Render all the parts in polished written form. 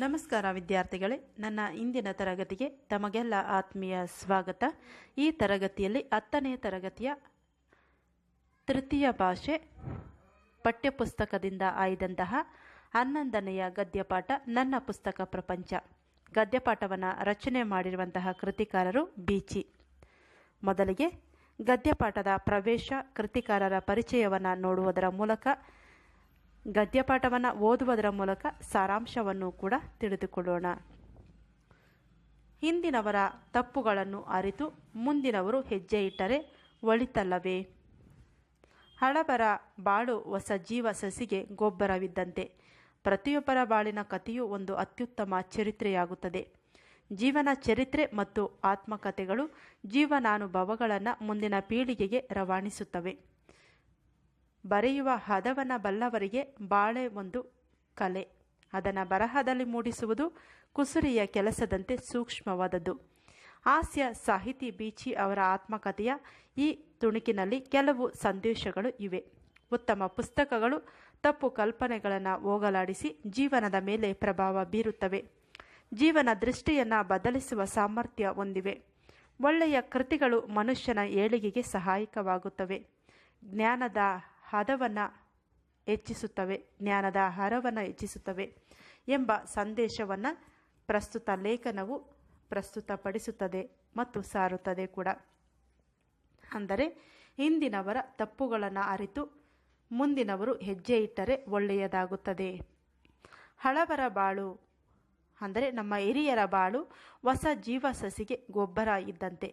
ನಮಸ್ಕಾರ ವಿದ್ಯಾರ್ಥಿಗಳೇ, ನನ್ನ ಇಂದಿನ ತರಗತಿಗೆ ತಮಗೆಲ್ಲ ಆತ್ಮೀಯ ಸ್ವಾಗತ. ಈ ತರಗತಿಯಲ್ಲಿ 10ನೇ ತರಗತಿಯ ತೃತೀಯ ಭಾಷೆ ಪಠ್ಯಪುಸ್ತಕದಿಂದ ಆಯ್ದಂತಹ 11ನೆಯ ಗದ್ಯಪಾಠ ನನ್ನ ಪುಸ್ತಕ ಪ್ರಪಂಚ. ಗದ್ಯಪಾಠವನ್ನು ರಚನೆ ಮಾಡಿರುವಂತಹ ಕೃತಿಕಾರರು ಬೀಚಿ. ಮೊದಲಿಗೆ ಗದ್ಯಪಾಠದ ಪ್ರವೇಶ, ಕೃತಿಕಾರರ ಪರಿಚಯವನ್ನು ನೋಡುವುದರ ಮೂಲಕ, ಗದ್ಯಪಾಠವನ್ನು ಓದುವುದರ ಮೂಲಕ ಸಾರಾಂಶವನ್ನು ಕೂಡ ತಿಳಿದುಕೊಳ್ಳೋಣ. ಹಿಂದಿನವರ ತಪ್ಪುಗಳನ್ನು ಅರಿತು ಮುಂದಿನವರು ಹೆಜ್ಜೆ ಇಟ್ಟರೆ ಒಳಿತಲ್ಲವೇ? ಹಳಬರ ಬಾಳು ಹೊಸ ಜೀವ ಸಸಿಗೆ ಗೊಬ್ಬರವಿದ್ದಂತೆ. ಪ್ರತಿಯೊಬ್ಬರ ಬಾಳಿನ ಕಥೆಯು ಒಂದು ಅತ್ಯುತ್ತಮ ಚರಿತ್ರೆಯಾಗುತ್ತದೆ. ಜೀವನ ಚರಿತ್ರೆ ಮತ್ತು ಆತ್ಮಕಥೆಗಳು ಜೀವನಾನುಭವಗಳನ್ನು ಮುಂದಿನ ಪೀಳಿಗೆಗೆ ರವಾನಿಸುತ್ತವೆ. ಬರೆಯುವ ಹದವನ್ನು ಬಲ್ಲವರಿಗೆ ಬಾಳೆ ಒಂದು ಕಲೆ. ಅದನ್ನು ಬರಹದಲ್ಲಿ ಮೂಡಿಸುವುದು ಕುಸುರಿಯ ಕೆಲಸದಂತೆ ಸೂಕ್ಷ್ಮವಾದದ್ದು. ಹಾಸ್ಯ ಸಾಹಿತಿ ಬೀಚಿ ಅವರ ಆತ್ಮಕಥೆಯ ಈ ತುಣುಕಿನಲ್ಲಿ ಕೆಲವು ಸಂದೇಶಗಳು ಇವೆ. ಉತ್ತಮ ಪುಸ್ತಕಗಳು ತಪ್ಪು ಕಲ್ಪನೆಗಳನ್ನು ಹೋಗಲಾಡಿಸಿ ಜೀವನದ ಮೇಲೆ ಪ್ರಭಾವ ಬೀರುತ್ತವೆ. ಜೀವನ ದೃಷ್ಟಿಯನ್ನು ಬದಲಿಸುವ ಸಾಮರ್ಥ್ಯ ಹೊಂದಿವೆ. ಒಳ್ಳೆಯ ಕೃತಿಗಳು ಮನುಷ್ಯನ ಏಳಿಗೆಗೆ ಸಹಾಯಕವಾಗುತ್ತವೆ. ಜ್ಞಾನದ ಹರವನ್ನು ಹೆಚ್ಚಿಸುತ್ತವೆ ಎಂಬ ಸಂದೇಶವನ್ನು ಪ್ರಸ್ತುತ ಲೇಖನವು ಪ್ರಸ್ತುತಪಡಿಸುತ್ತದೆ ಮತ್ತು ಸಾರುತ್ತದೆ ಕೂಡ. ಅಂದರೆ ಹಿಂದಿನವರ ತಪ್ಪುಗಳನ್ನು ಅರಿತು ಮುಂದಿನವರು ಹೆಜ್ಜೆ ಇಟ್ಟರೆ ಒಳ್ಳೆಯದಾಗುತ್ತದೆ. ಹಳಬರ ಬಾಳು ಅಂದರೆ ನಮ್ಮ ಹಿರಿಯರ ಬಾಳು ಹೊಸ ಜೀವ ಸಸಿಗೆ ಗೊಬ್ಬರ ಇದ್ದಂತೆ.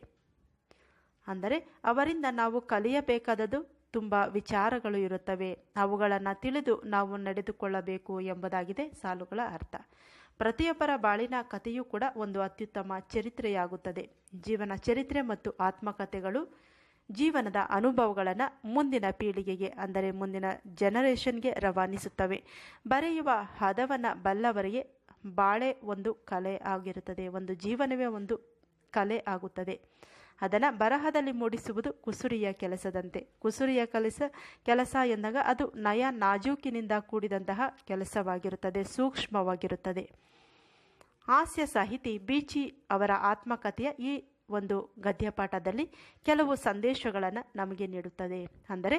ಅಂದರೆ ಅವರಿಂದ ನಾವು ಕಲಿಯಬೇಕಾದದ್ದು ತುಂಬ ವಿಚಾರಗಳು ಇರುತ್ತವೆ. ಅವುಗಳನ್ನು ತಿಳಿದು ನಾವು ನಡೆದುಕೊಳ್ಳಬೇಕು ಎಂಬುದಾಗಿದೆ ಸಾಲುಗಳ ಅರ್ಥ. ಪ್ರತಿಯೊಬ್ಬರ ಬಾಳಿನ ಕಥೆಯೂ ಕೂಡ ಒಂದು ಅತ್ಯುತ್ತಮ ಚರಿತ್ರೆಯಾಗುತ್ತದೆ. ಜೀವನ ಚರಿತ್ರೆ ಮತ್ತು ಆತ್ಮಕಥೆಗಳು ಜೀವನದ ಅನುಭವಗಳನ್ನು ಮುಂದಿನ ಪೀಳಿಗೆಗೆ ಅಂದರೆ ಮುಂದಿನ ಜನರೇಷನ್ಗೆ ರವಾನಿಸುತ್ತವೆ. ಬರೆಯುವ ಹದವನ್ನು ಬಲ್ಲವರಿಗೆ ಬಾಳೆ ಒಂದು ಕಲೆ ಆಗಿರುತ್ತದೆ. ಒಂದು ಜೀವನವೇ ಒಂದು ಕಲೆ ಆಗುತ್ತದೆ. ಅದನ್ನು ಬರಹದಲ್ಲಿ ಮೂಡಿಸುವುದು ಕುಸುರಿಯ ಕೆಲಸದಂತೆ. ಕುಸುರಿಯ ಕೆಲಸ ಎಂದಾಗ ಅದು ನಯ ನಾಜೂಕಿನಿಂದ ಕೂಡಿದಂತಹ ಕೆಲಸವಾಗಿರುತ್ತದೆ, ಸೂಕ್ಷ್ಮವಾಗಿರುತ್ತದೆ. ಹಾಸ್ಯ ಸಾಹಿತಿ ಬೀಚಿ ಅವರ ಆತ್ಮಕಥೆಯ ಈ ಒಂದು ಗದ್ಯಪಾಠದಲ್ಲಿ ಕೆಲವು ಸಂದೇಶಗಳನ್ನು ನಮಗೆ ನೀಡುತ್ತದೆ. ಅಂದರೆ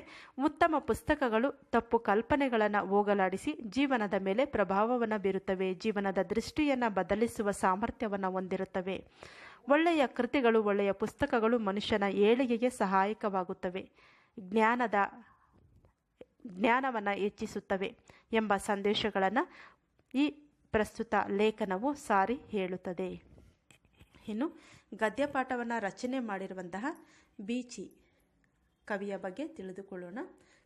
ಉತ್ತಮ ಪುಸ್ತಕಗಳು ತಪ್ಪು ಕಲ್ಪನೆಗಳನ್ನು ಹೋಗಲಾಡಿಸಿ ಜೀವನದ ಮೇಲೆ ಪ್ರಭಾವವನ್ನು ಬೀರುತ್ತವೆ. ಜೀವನದ ದೃಷ್ಟಿಯನ್ನು ಬದಲಿಸುವ ಸಾಮರ್ಥ್ಯವನ್ನು ಹೊಂದಿರುತ್ತವೆ. ಒಳ್ಳೆಯ ಕೃತಿಗಳು, ಒಳ್ಳೆಯ ಪುಸ್ತಕಗಳು ಮನುಷ್ಯನ ಏಳಿಗೆಗೆ ಸಹಾಯಕವಾಗುತ್ತವೆ. ಜ್ಞಾನವನ್ನು ಹೆಚ್ಚಿಸುತ್ತವೆ ಎಂಬ ಸಂದೇಶಗಳನ್ನು ಈ ಪ್ರಸ್ತುತ ಲೇಖನವು ಸಾರಿ ಹೇಳುತ್ತದೆ. ಇನ್ನು ಗದ್ಯಪಾಠವನ್ನು ರಚನೆ ಮಾಡಿರುವಂತಹ ಬೀಚಿ ಕವಿಯ ಬಗ್ಗೆ ತಿಳಿದುಕೊಳ್ಳೋಣ.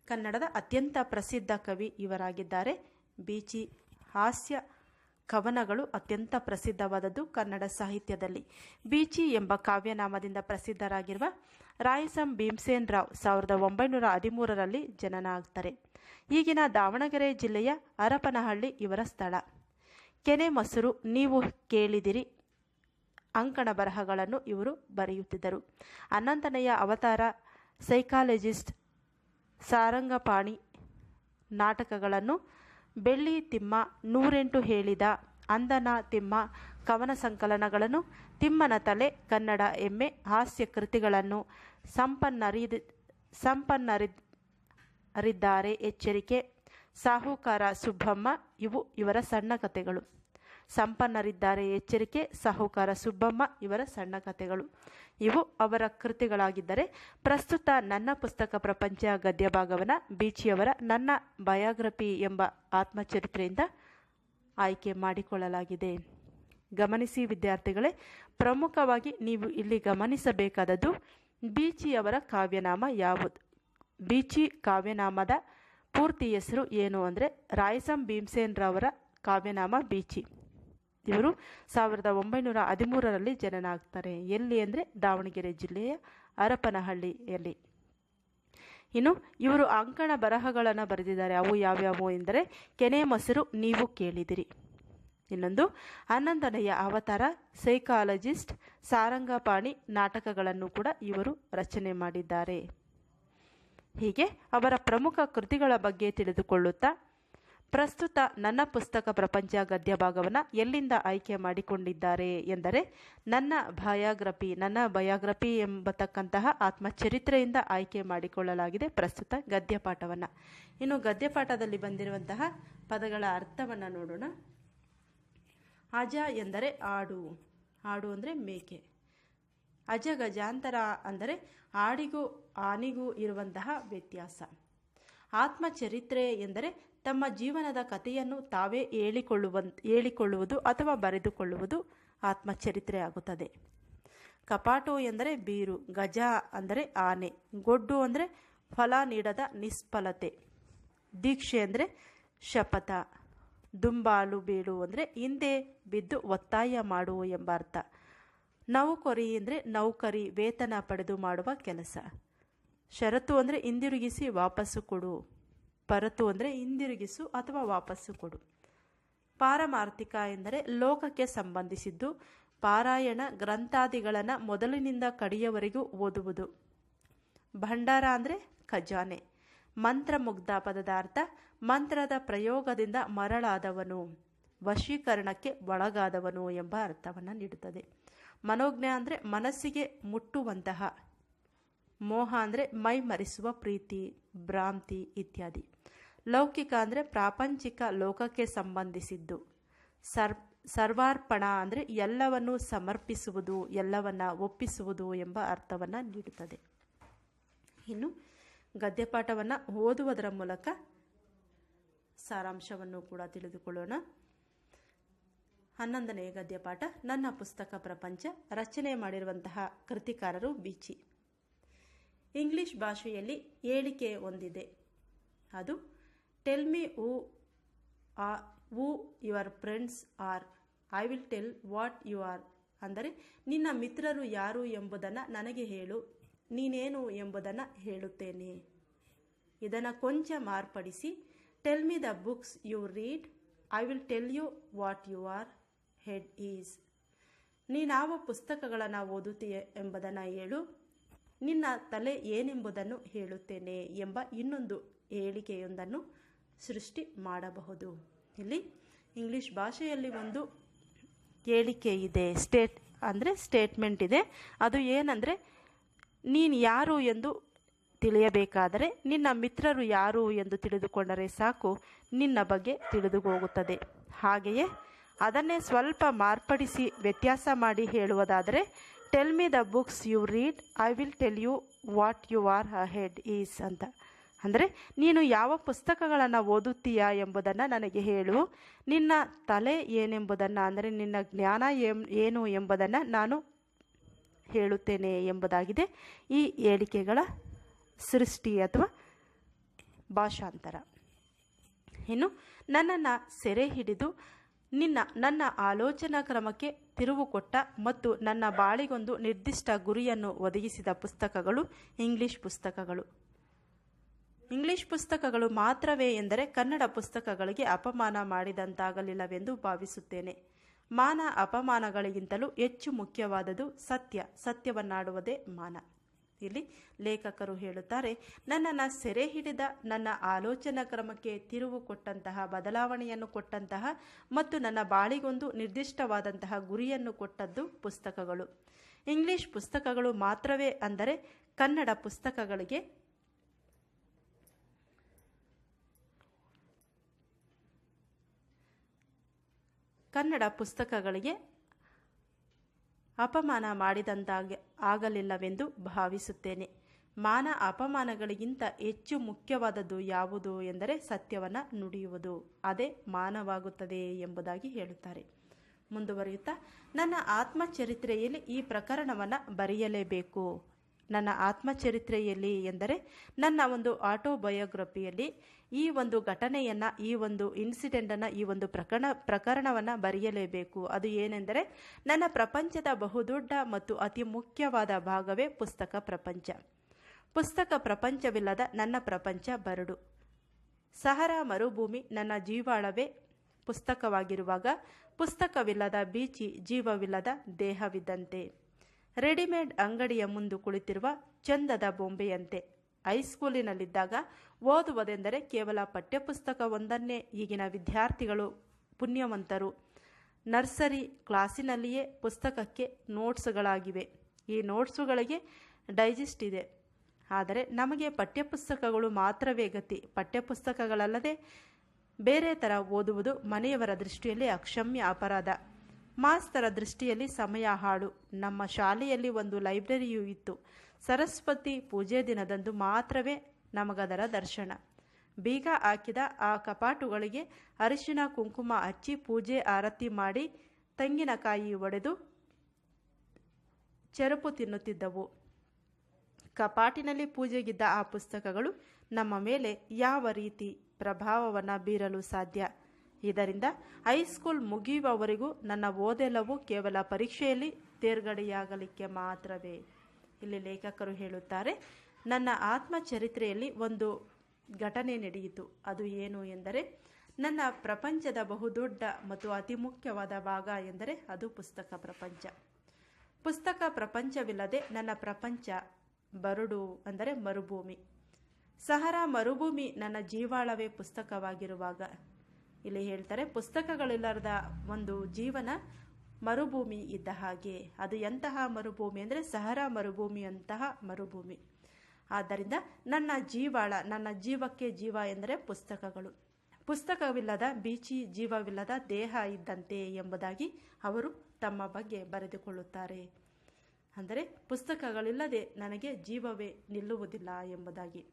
ಕನ್ನಡದ ಅತ್ಯಂತ ಪ್ರಸಿದ್ಧ ಕವಿ ಇವರಾಗಿದ್ದಾರೆ ಬೀಚಿ. ಹಾಸ್ಯ ಕವನಗಳು ಅತ್ಯಂತ ಪ್ರಸಿದ್ಧವಾದದ್ದು ಕನ್ನಡ ಸಾಹಿತ್ಯದಲ್ಲಿ. ಬೀಚಿ ಎಂಬ ಕಾವ್ಯನಾಮದಿಂದ ಪ್ರಸಿದ್ಧರಾಗಿರುವ ರಾಯಸಂ ಭೀಮಸೇನ್ ರಾವ್ 1913ರಲ್ಲಿ ಜನನ ಆಗ್ತಾರೆ. ಈಗಿನ ದಾವಣಗೆರೆ ಜಿಲ್ಲೆಯ ಹರಪನಹಳ್ಳಿ ಇವರ ಸ್ಥಳ. ಕೆನೆ ಮೊಸರು, ನೀವು ಕೇಳಿದಿರಿ ಅಂಕಣ ಬರಹಗಳನ್ನು ಇವರು ಬರೆಯುತ್ತಿದ್ದರು. 11ನೆಯ ಅವತಾರ, ಸೈಕಾಲಜಿಸ್ಟ್, ಸಾರಂಗಪಾಣಿ ನಾಟಕಗಳನ್ನು, ಬೆಳ್ಳಿ ತಿಮ್ಮ, 108 ಹೇಳಿದ, ಅಂದನ ತಿಮ್ಮ ಕವನ ಸಂಕಲನಗಳನ್ನು, ತಿಮ್ಮನ ತಲೆ, ಕನ್ನಡ ಎಮ್ಮೆ ಹಾಸ್ಯ ಕೃತಿಗಳನ್ನು, ಸಂಪನ್ನರಿದ್ದಾರೆ ಎಚ್ಚರಿಕೆ, ಸಾಹುಕಾರ ಸುಬ್ಬಮ್ಮ ಇವು ಇವರ ಸಣ್ಣ ಕಥೆಗಳು. ಸಂಪನ್ನರಿದ್ದಾರೆ ಎಚ್ಚರಿಕೆ, ಸಾಹುಕಾರ ಸುಬ್ಬಮ್ಮ ಇವರ ಸಣ್ಣ ಕಥೆಗಳು ಇವು ಅವರ ಕೃತಿಗಳಾಗಿದ್ದರೆ, ಪ್ರಸ್ತುತ ನನ್ನ ಪುಸ್ತಕ ಪ್ರಪಂಚ ಗದ್ಯಭಾಗವನ್ನು ಬೀಚಿಯವರ ನನ್ನ ಬಯೋಗ್ರಫಿ ಎಂಬ ಆತ್ಮಚರಿತ್ರೆಯಿಂದ ಆಯ್ಕೆ ಮಾಡಿಕೊಳ್ಳಲಾಗಿದೆ. ಗಮನಿಸಿ ವಿದ್ಯಾರ್ಥಿಗಳೇ, ಪ್ರಮುಖವಾಗಿ ನೀವು ಇಲ್ಲಿ ಗಮನಿಸಬೇಕಾದದ್ದು ಬೀಚಿಯವರ ಕಾವ್ಯನಾಮ ಯಾವುದು. ಬೀಚಿ ಕಾವ್ಯನಾಮದ ಪೂರ್ತಿ ಹೆಸರು ಏನು ಅಂದರೆ ರಾಯಸಂ ಭೀಮಸೇನ್ ರವರ ಕಾವ್ಯನಾಮ ಬೀಚಿ. ಇವರು 1913ರಲ್ಲಿ ಜನನ ಆಗ್ತಾರೆ. ಎಲ್ಲಿ ಅಂದರೆ ದಾವಣಗೆರೆ ಜಿಲ್ಲೆಯ ಹರಪನಹಳ್ಳಿಯಲ್ಲಿ. ಇನ್ನು ಇವರು ಅಂಕಣ ಬರಹಗಳನ್ನು ಬರೆದಿದ್ದಾರೆ. ಅವು ಯಾವ್ಯಾವು ಎಂದರೆ ಕೆನೆ ಮೊಸರು, ನೀವು ಕೇಳಿದಿರಿ. ಇನ್ನೊಂದು 11ನೆಯ ಅವತಾರ, ಸೈಕಾಲಜಿಸ್ಟ್, ಸಾರಂಗಪಾಣಿ ನಾಟಕಗಳನ್ನು ಕೂಡ ಇವರು ರಚನೆ ಮಾಡಿದ್ದಾರೆ. ಹೀಗೆ ಅವರ ಪ್ರಮುಖ ಕೃತಿಗಳ ಬಗ್ಗೆ ತಿಳಿದುಕೊಳ್ಳುತ್ತಾ ಪ್ರಸ್ತುತ ನನ್ನ ಪುಸ್ತಕ ಪ್ರಪಂಚ ಗದ್ಯ ಭಾಗವನ್ನು ಎಲ್ಲಿಂದ ಆಯ್ಕೆ ಮಾಡಿಕೊಂಡಿದ್ದಾರೆ ಎಂದರೆ ನನ್ನ ಬಯೋಗ್ರಫಿ ಎಂಬತಕ್ಕಂತಹ ಆತ್ಮಚರಿತ್ರೆಯಿಂದ ಆಯ್ಕೆ ಮಾಡಿಕೊಳ್ಳಲಾಗಿದೆ ಪ್ರಸ್ತುತ ಗದ್ಯಪಾಠವನ್ನು. ಇನ್ನು ಗದ್ಯಪಾಠದಲ್ಲಿ ಬಂದಿರುವಂತಹ ಪದಗಳ ಅರ್ಥವನ್ನು ನೋಡೋಣ. ಅಜ ಎಂದರೆ ಆಡು, ಆಡು ಅಂದರೆ ಮೇಕೆ. ಅಜಗಜಾಂತರ ಅಂದರೆ ಆಡಿಗೂ ಆನಿಗೂ ಇರುವಂತಹ ವ್ಯತ್ಯಾಸ. ಆತ್ಮಚರಿತ್ರೆ ಎಂದರೆ ತಮ್ಮ ಜೀವನದ ಕಥೆಯನ್ನು ತಾವೇ ಹೇಳಿಕೊಳ್ಳುವುದು ಅಥವಾ ಬರೆದುಕೊಳ್ಳುವುದು ಆತ್ಮಚರಿತ್ರೆ ಆಗುತ್ತದೆ. ಕಪಾಟು ಎಂದರೆ ಬೀರು, ಗಜ ಅಂದರೆ ಆನೆ, ಗೊಡ್ಡು ಅಂದರೆ ಫಲ ನೀಡದ ನಿಷ್ಫಲತೆ, ದೀಕ್ಷೆ ಅಂದರೆ ಶಪಥ, ದುಂಬಾಲು ಬೀಳು ಅಂದರೆ ಹಿಂದೆ ಬಿದ್ದು ಒತ್ತಾಯ ಮಾಡು ಎಂಬ ಅರ್ಥ. ನೌಕರಿ ಅಂದರೆ ನೌಕರಿ, ವೇತನ ಪಡೆದು ಮಾಡುವ ಕೆಲಸ. ಷರತ್ತು ಅಂದರೆ ಹಿಂದಿರುಗಿಸಿ ವಾಪಸ್ಸು ಕೊಡು, ಪರತು ಅಂದರೆ ಹಿಂದಿರುಗಿಸು ಅಥವಾ ವಾಪಸ್ಸು ಕೊಡು. ಪಾರಮಾರ್ಥಿಕ ಎಂದರೆ ಲೋಕಕ್ಕೆ ಸಂಬಂಧಿಸಿದ್ದು, ಪಾರಾಯಣ ಗ್ರಂಥಾದಿಗಳನ್ನು ಮೊದಲಿನಿಂದ ಕಡೆಯವರೆಗೂ ಓದುವುದು. ಭಂಡಾರ ಅಂದರೆ ಖಜಾನೆ. ಮಂತ್ರಮುಗ್ಧ ಪದದ ಅರ್ಥ ಮಂತ್ರದ ಪ್ರಯೋಗದಿಂದ ಮರಳಾದವನು, ವಶೀಕರಣಕ್ಕೆ ಒಳಗಾದವನು ಎಂಬ ಅರ್ಥವನ್ನು ನೀಡುತ್ತದೆ. ಮನೋಜ್ಞ ಅಂದರೆ ಮನಸ್ಸಿಗೆ ಮುಟ್ಟುವಂತಹ. ಮೋಹ ಅಂದರೆ ಮೈ ಮರೆಸುವ ಪ್ರೀತಿ, ಭ್ರಾಂತಿ ಇತ್ಯಾದಿ. ಲೌಕಿಕ ಅಂದರೆ ಪ್ರಾಪಂಚಿಕ, ಲೋಕಕ್ಕೆ ಸಂಬಂಧಿಸಿದ್ದು. ಸರ್ವಾರ್ಪಣ ಅಂದರೆ ಎಲ್ಲವನ್ನು ಸಮರ್ಪಿಸುವುದು, ಎಲ್ಲವನ್ನ ಒಪ್ಪಿಸುವುದು ಎಂಬ ಅರ್ಥವನ್ನು ನೀಡುತ್ತದೆ. ಇನ್ನು ಗದ್ಯಪಾಠವನ್ನು ಓದುವುದರ ಮೂಲಕ ಸಾರಾಂಶವನ್ನು ಕೂಡ ತಿಳಿದುಕೊಳ್ಳೋಣ. 11ನೇ ಗದ್ಯಪಾಠ ನನ್ನ ಪುಸ್ತಕ ಪ್ರಪಂಚ. ರಚನೆ ಮಾಡಿರುವಂತಹ ಕೃತಿಕಾರರು ಬಿಚಿ. ಇಂಗ್ಲಿಷ್ ಭಾಷೆಯಲ್ಲಿ ಹೇಳಿಕೆ ಹೊಂದಿದೆ. ಅದು tell me who your friends are, I will tell what you are. ಅಂದರೆ ನಿನ್ನ ಮಿತ್ರರು ಯಾರು ಎಂಬುದನ್ನು ನನಗೆ ಹೇಳು, ನೀನೇನು ಎಂಬುದನ್ನು ಹೇಳುತ್ತೇನೆ. ಇದನ್ನು ಕೊಂಚ ಮಾರ್ಪಡಿಸಿ tell me the books you read, I will tell you what you are head is. ನೀನಾವ ಪುಸ್ತಕಗಳನ್ನು ಓದುತ್ತೀಯ ಎಂಬುದನ್ನು ಹೇಳು, ನಿನ್ನ ತಲೆ ಏನೆಂಬುದನ್ನು ಹೇಳುತ್ತೇನೆ ಎಂಬ ಇನ್ನೊಂದು ಹೇಳಿಕೆಯೊಂದನ್ನು ಸೃಷ್ಟಿ ಮಾಡಬಹುದು. ಇಲ್ಲಿ ಇಂಗ್ಲಿಷ್ ಭಾಷೆಯಲ್ಲಿ ಒಂದು ಹೇಳಿಕೆ ಇದೆ, ಸ್ಟೇಟ್ಮೆಂಟ್ ಇದೆ. ಅದು ಏನಂದರೆ, ನೀನು ಯಾರು ಎಂದು ತಿಳಿಯಬೇಕಾದರೆ ನಿನ್ನ ಮಿತ್ರರು ಯಾರು ಎಂದು ತಿಳಿದುಕೊಂಡರೆ ಸಾಕು, ನಿನ್ನ ಬಗ್ಗೆ ತಿಳಿದು ಹೋಗುತ್ತದೆ. ಹಾಗೆಯೇ ಅದನ್ನೇ ಸ್ವಲ್ಪ ಮಾರ್ಪಡಿಸಿ ವ್ಯತ್ಯಾಸ ಮಾಡಿ ಹೇಳುವುದಾದರೆ tell me the books you read, I will tell you what you are head is ಅಂತ. ಅಂದರೆ ನೀನು ಯಾವ ಪುಸ್ತಕಗಳನ್ನು ಓದುತ್ತೀಯಾ ಎಂಬುದನ್ನು ನನಗೆ ಹೇಳು, ನಿನ್ನ ತಲೆ ಏನೆಂಬುದನ್ನು ಅಂದರೆ ನಿನ್ನ ಜ್ಞಾನ ಏನು ಎಂಬುದನ್ನು ನಾನು ಹೇಳುತ್ತೇನೆ ಎಂಬುದಾಗಿದೆ ಈ ಹೇಳಿಕೆಗಳ ಸೃಷ್ಟಿ ಅಥವಾ ಭಾಷಾಂತರ. ಇನ್ನು ನನ್ನನ್ನು ಸೆರೆ ಹಿಡಿದು ನನ್ನ ಆಲೋಚನಾ ಕ್ರಮಕ್ಕೆ ತಿರುವು ಕೊಟ್ಟ ಮತ್ತು ನನ್ನ ಬಾಳಿಗೊಂದು ನಿರ್ದಿಷ್ಟ ಗುರಿಯನ್ನು ಒದಗಿಸಿದ ಪುಸ್ತಕಗಳು ಇಂಗ್ಲಿಷ್ ಪುಸ್ತಕಗಳು. ಇಂಗ್ಲಿಷ್ ಪುಸ್ತಕಗಳು ಮಾತ್ರವೇ ಎಂದರೆ ಕನ್ನಡ ಪುಸ್ತಕಗಳಿಗೆ ಅಪಮಾನ ಮಾಡಿದಂತಾಗಲಿಲ್ಲವೆಂದು ಭಾವಿಸುತ್ತೇನೆ. ಮಾನ ಅಪಮಾನಗಳಿಗಿಂತಲೂ ಹೆಚ್ಚು ಮುಖ್ಯವಾದದ್ದು ಸತ್ಯವನ್ನಾಡುವುದೇ ಮಾನ. ಇಲ್ಲಿ ಲೇಖಕರು ಹೇಳುತ್ತಾರೆ, ನನ್ನನ್ನು ಸೆರೆ ಹಿಡಿದ, ನನ್ನ ಆಲೋಚನಾ ಕ್ರಮಕ್ಕೆ ತಿರುವು ಕೊಟ್ಟಂತಹ, ಬದಲಾವಣೆಯನ್ನು ಕೊಟ್ಟಂತಹ ಮತ್ತು ನನ್ನ ಬಾಳಿಗೊಂದು ನಿರ್ದಿಷ್ಟವಾದಂತಹ ಗುರಿಯನ್ನು ಕೊಟ್ಟದ್ದು ಪುಸ್ತಕಗಳು. ಇಂಗ್ಲಿಷ್ ಪುಸ್ತಕಗಳು ಮಾತ್ರವೇ ಅಂದರೆ ಕನ್ನಡ ಪುಸ್ತಕಗಳಿಗೆ ಅಪಮಾನ ಆಗಲಿಲ್ಲವೆಂದು ಭಾವಿಸುತ್ತೇನೆ. ಮಾನ ಅಪಮಾನಗಳಿಗಿಂತ ಹೆಚ್ಚು ಮುಖ್ಯವಾದದ್ದು ಯಾವುದು ಎಂದರೆ ಸತ್ಯವನ್ನು ನುಡಿಯುವುದು, ಅದೇ ಮಾನವಾಗುತ್ತದೆ ಎಂಬುದಾಗಿ ಹೇಳುತ್ತಾರೆ. ಮುಂದುವರಿಯುತ್ತಾ, ನನ್ನ ಆತ್ಮಚರಿತ್ರೆಯಲ್ಲಿ ಈ ಪ್ರಕರಣವನ್ನು ಬರೆಯಲೇಬೇಕು. ನನ್ನ ಆತ್ಮಚರಿತ್ರೆಯಲ್ಲಿ ಎಂದರೆ ನನ್ನ ಒಂದು ಆಟೋಬಯೋಗ್ರಫಿಯಲ್ಲಿ ಈ ಒಂದು ಘಟನೆಯನ್ನು, ಈ ಒಂದು ಇನ್ಸಿಡೆಂಟನ್ನು, ಈ ಒಂದು ಪ್ರಕರಣವನ್ನು ಬರೆಯಲೇಬೇಕು. ಅದು ಏನೆಂದರೆ ನನ್ನ ಪ್ರಪಂಚದ ಬಹುದೊಡ್ಡ ಮತ್ತು ಅತಿ ಮುಖ್ಯವಾದ ಭಾಗವೇ ಪುಸ್ತಕ ಪ್ರಪಂಚ. ಪುಸ್ತಕ ಪ್ರಪಂಚವಿಲ್ಲದ ನನ್ನ ಪ್ರಪಂಚ ಬರಡು. ಸಹರಾ ಮರುಭೂಮಿ ನನ್ನ ಜೀವಾಳವೇ ಪುಸ್ತಕವಾಗಿರುವಾಗ ಪುಸ್ತಕವಿಲ್ಲದ ಬೀಚಿ ಜೀವವಿಲ್ಲದ ದೇಹವಿದ್ದಂತೆ. ರೆಡಿಮೇಡ್ ಅಂಗಡಿಯ ಮುಂದೆ ಕುಳಿತಿರುವ ಚಂದದ ಬೊಂಬೆಯಂತೆ ಹೈಸ್ಕೂಲಿನಲ್ಲಿದ್ದಾಗ ಓದುವುದೆಂದರೆ ಕೇವಲ ಪಠ್ಯಪುಸ್ತಕವೊಂದನ್ನೇ ಈಗಿನ ವಿದ್ಯಾರ್ಥಿಗಳು ಪುಣ್ಯವಂತರು. ನರ್ಸರಿ ಕ್ಲಾಸಿನಲ್ಲಿಯೇ ಪುಸ್ತಕಕ್ಕೆ ನೋಟ್ಸ್ಗಳಾಗಿವೆ. ಈ ನೋಟ್ಸುಗಳಿಗೆ ಡೈಜೆಸ್ಟ್ ಇದೆ. ಆದರೆ ನಮಗೆ ಪಠ್ಯಪುಸ್ತಕಗಳು ಮಾತ್ರವೇ ಗತಿ. ಪಠ್ಯಪುಸ್ತಕಗಳಲ್ಲದೆ ಬೇರೆ ಥರ ಓದುವುದು ಮನೆಯವರ ದೃಷ್ಟಿಯಲ್ಲಿ ಅಕ್ಷಮ್ಯ ಅಪರಾಧ, ಮಾಸ್ತರ ದೃಷ್ಟಿಯಲ್ಲಿ ಸಮಯ ಹಾಳು. ನಮ್ಮ ಶಾಲೆಯಲ್ಲಿ ಒಂದು ಲೈಬ್ರರಿಯೂ ಇತ್ತು. ಸರಸ್ವತಿ ಪೂಜೆ ದಿನದಂದು ಮಾತ್ರವೇ ನಮಗದರ ದರ್ಶನ. ಬೀಗ ಹಾಕಿದ ಆ ಕಪಾಟುಗಳಿಗೆ ಅರಿಶಿನ ಕುಂಕುಮ ಹಚ್ಚಿ ಪೂಜೆ ಆರತಿ ಮಾಡಿ ತೆಂಗಿನಕಾಯಿ ಒಡೆದು ಚೆರುಪು ತಿನ್ನುತ್ತಿದ್ದವು. ಕಪಾಟಿನಲ್ಲಿ ಪೂಜೆಗಿದ್ದ ಆ ಪುಸ್ತಕಗಳು ನಮ್ಮ ಮೇಲೆ ಯಾವ ರೀತಿ ಪ್ರಭಾವವನ್ನು ಬೀರಲು ಸಾಧ್ಯ? ಇದರಿಂದ ಹೈಸ್ಕೂಲ್ ಮುಗಿಯುವವರೆಗೂ ನನ್ನ ಓದೆಲ್ಲವೂ ಕೇವಲ ಪರೀಕ್ಷೆಯಲ್ಲಿ ತೇರ್ಗಡೆಯಾಗಲಿಕ್ಕೆ ಮಾತ್ರವೇ. ಇಲ್ಲಿ ಲೇಖಕರು ಹೇಳುತ್ತಾರೆ, ನನ್ನ ಆತ್ಮಚರಿತ್ರೆಯಲ್ಲಿ ಒಂದು ಘಟನೆ ನಡೆಯಿತು. ಅದು ಏನು ಎಂದರೆ, ನನ್ನ ಪ್ರಪಂಚದ ಬಹುದೊಡ್ಡ ಮತ್ತು ಅತಿ ಮುಖ್ಯವಾದ ಭಾಗ ಎಂದರೆ ಅದು ಪುಸ್ತಕ ಪ್ರಪಂಚ. ಪುಸ್ತಕ ಪ್ರಪಂಚವಿಲ್ಲದೆ ನನ್ನ ಪ್ರಪಂಚ ಬರಡು ಅಂದರೆ ಮರುಭೂಮಿ. ಸಹರಾ ಮರುಭೂಮಿ ನನ್ನ ಜೀವಾಳವೇ ಪುಸ್ತಕವಾಗಿರುವಾಗ. ಇಲ್ಲಿ ಹೇಳ್ತಾರೆ, ಪುಸ್ತಕಗಳಿಲ್ಲದ ಒಂದು ಜೀವನ ಮರುಭೂಮಿ ಇದ್ದ ಹಾಗೆ. ಅದು ಎಂತಹ ಮರುಭೂಮಿ ಅಂದರೆ ಸಹರಾ ಮರುಭೂಮಿಯಂತಹ ಮರುಭೂಮಿ. ಆದ್ದರಿಂದ ನನ್ನ ಜೀವಾಳ, ನನ್ನ ಜೀವಕ್ಕೆ ಜೀವ ಎಂದರೆ ಪುಸ್ತಕಗಳು. ಪುಸ್ತಕವಿಲ್ಲದ ಬೀಚಿ ಜೀವವಿಲ್ಲದ ದೇಹ ಇದ್ದಂತೆ ಎಂಬುದಾಗಿ ಅವರು ತಮ್ಮ ಬಗ್ಗೆ ಬರೆದುಕೊಳ್ಳುತ್ತಾರೆ. ಅಂದರೆ ಪುಸ್ತಕಗಳಿಲ್ಲದೆ ನನಗೆ ಜೀವವೇ ನಿಲ್ಲುವುದಿಲ್ಲ ಎಂಬುದಾಗಿ.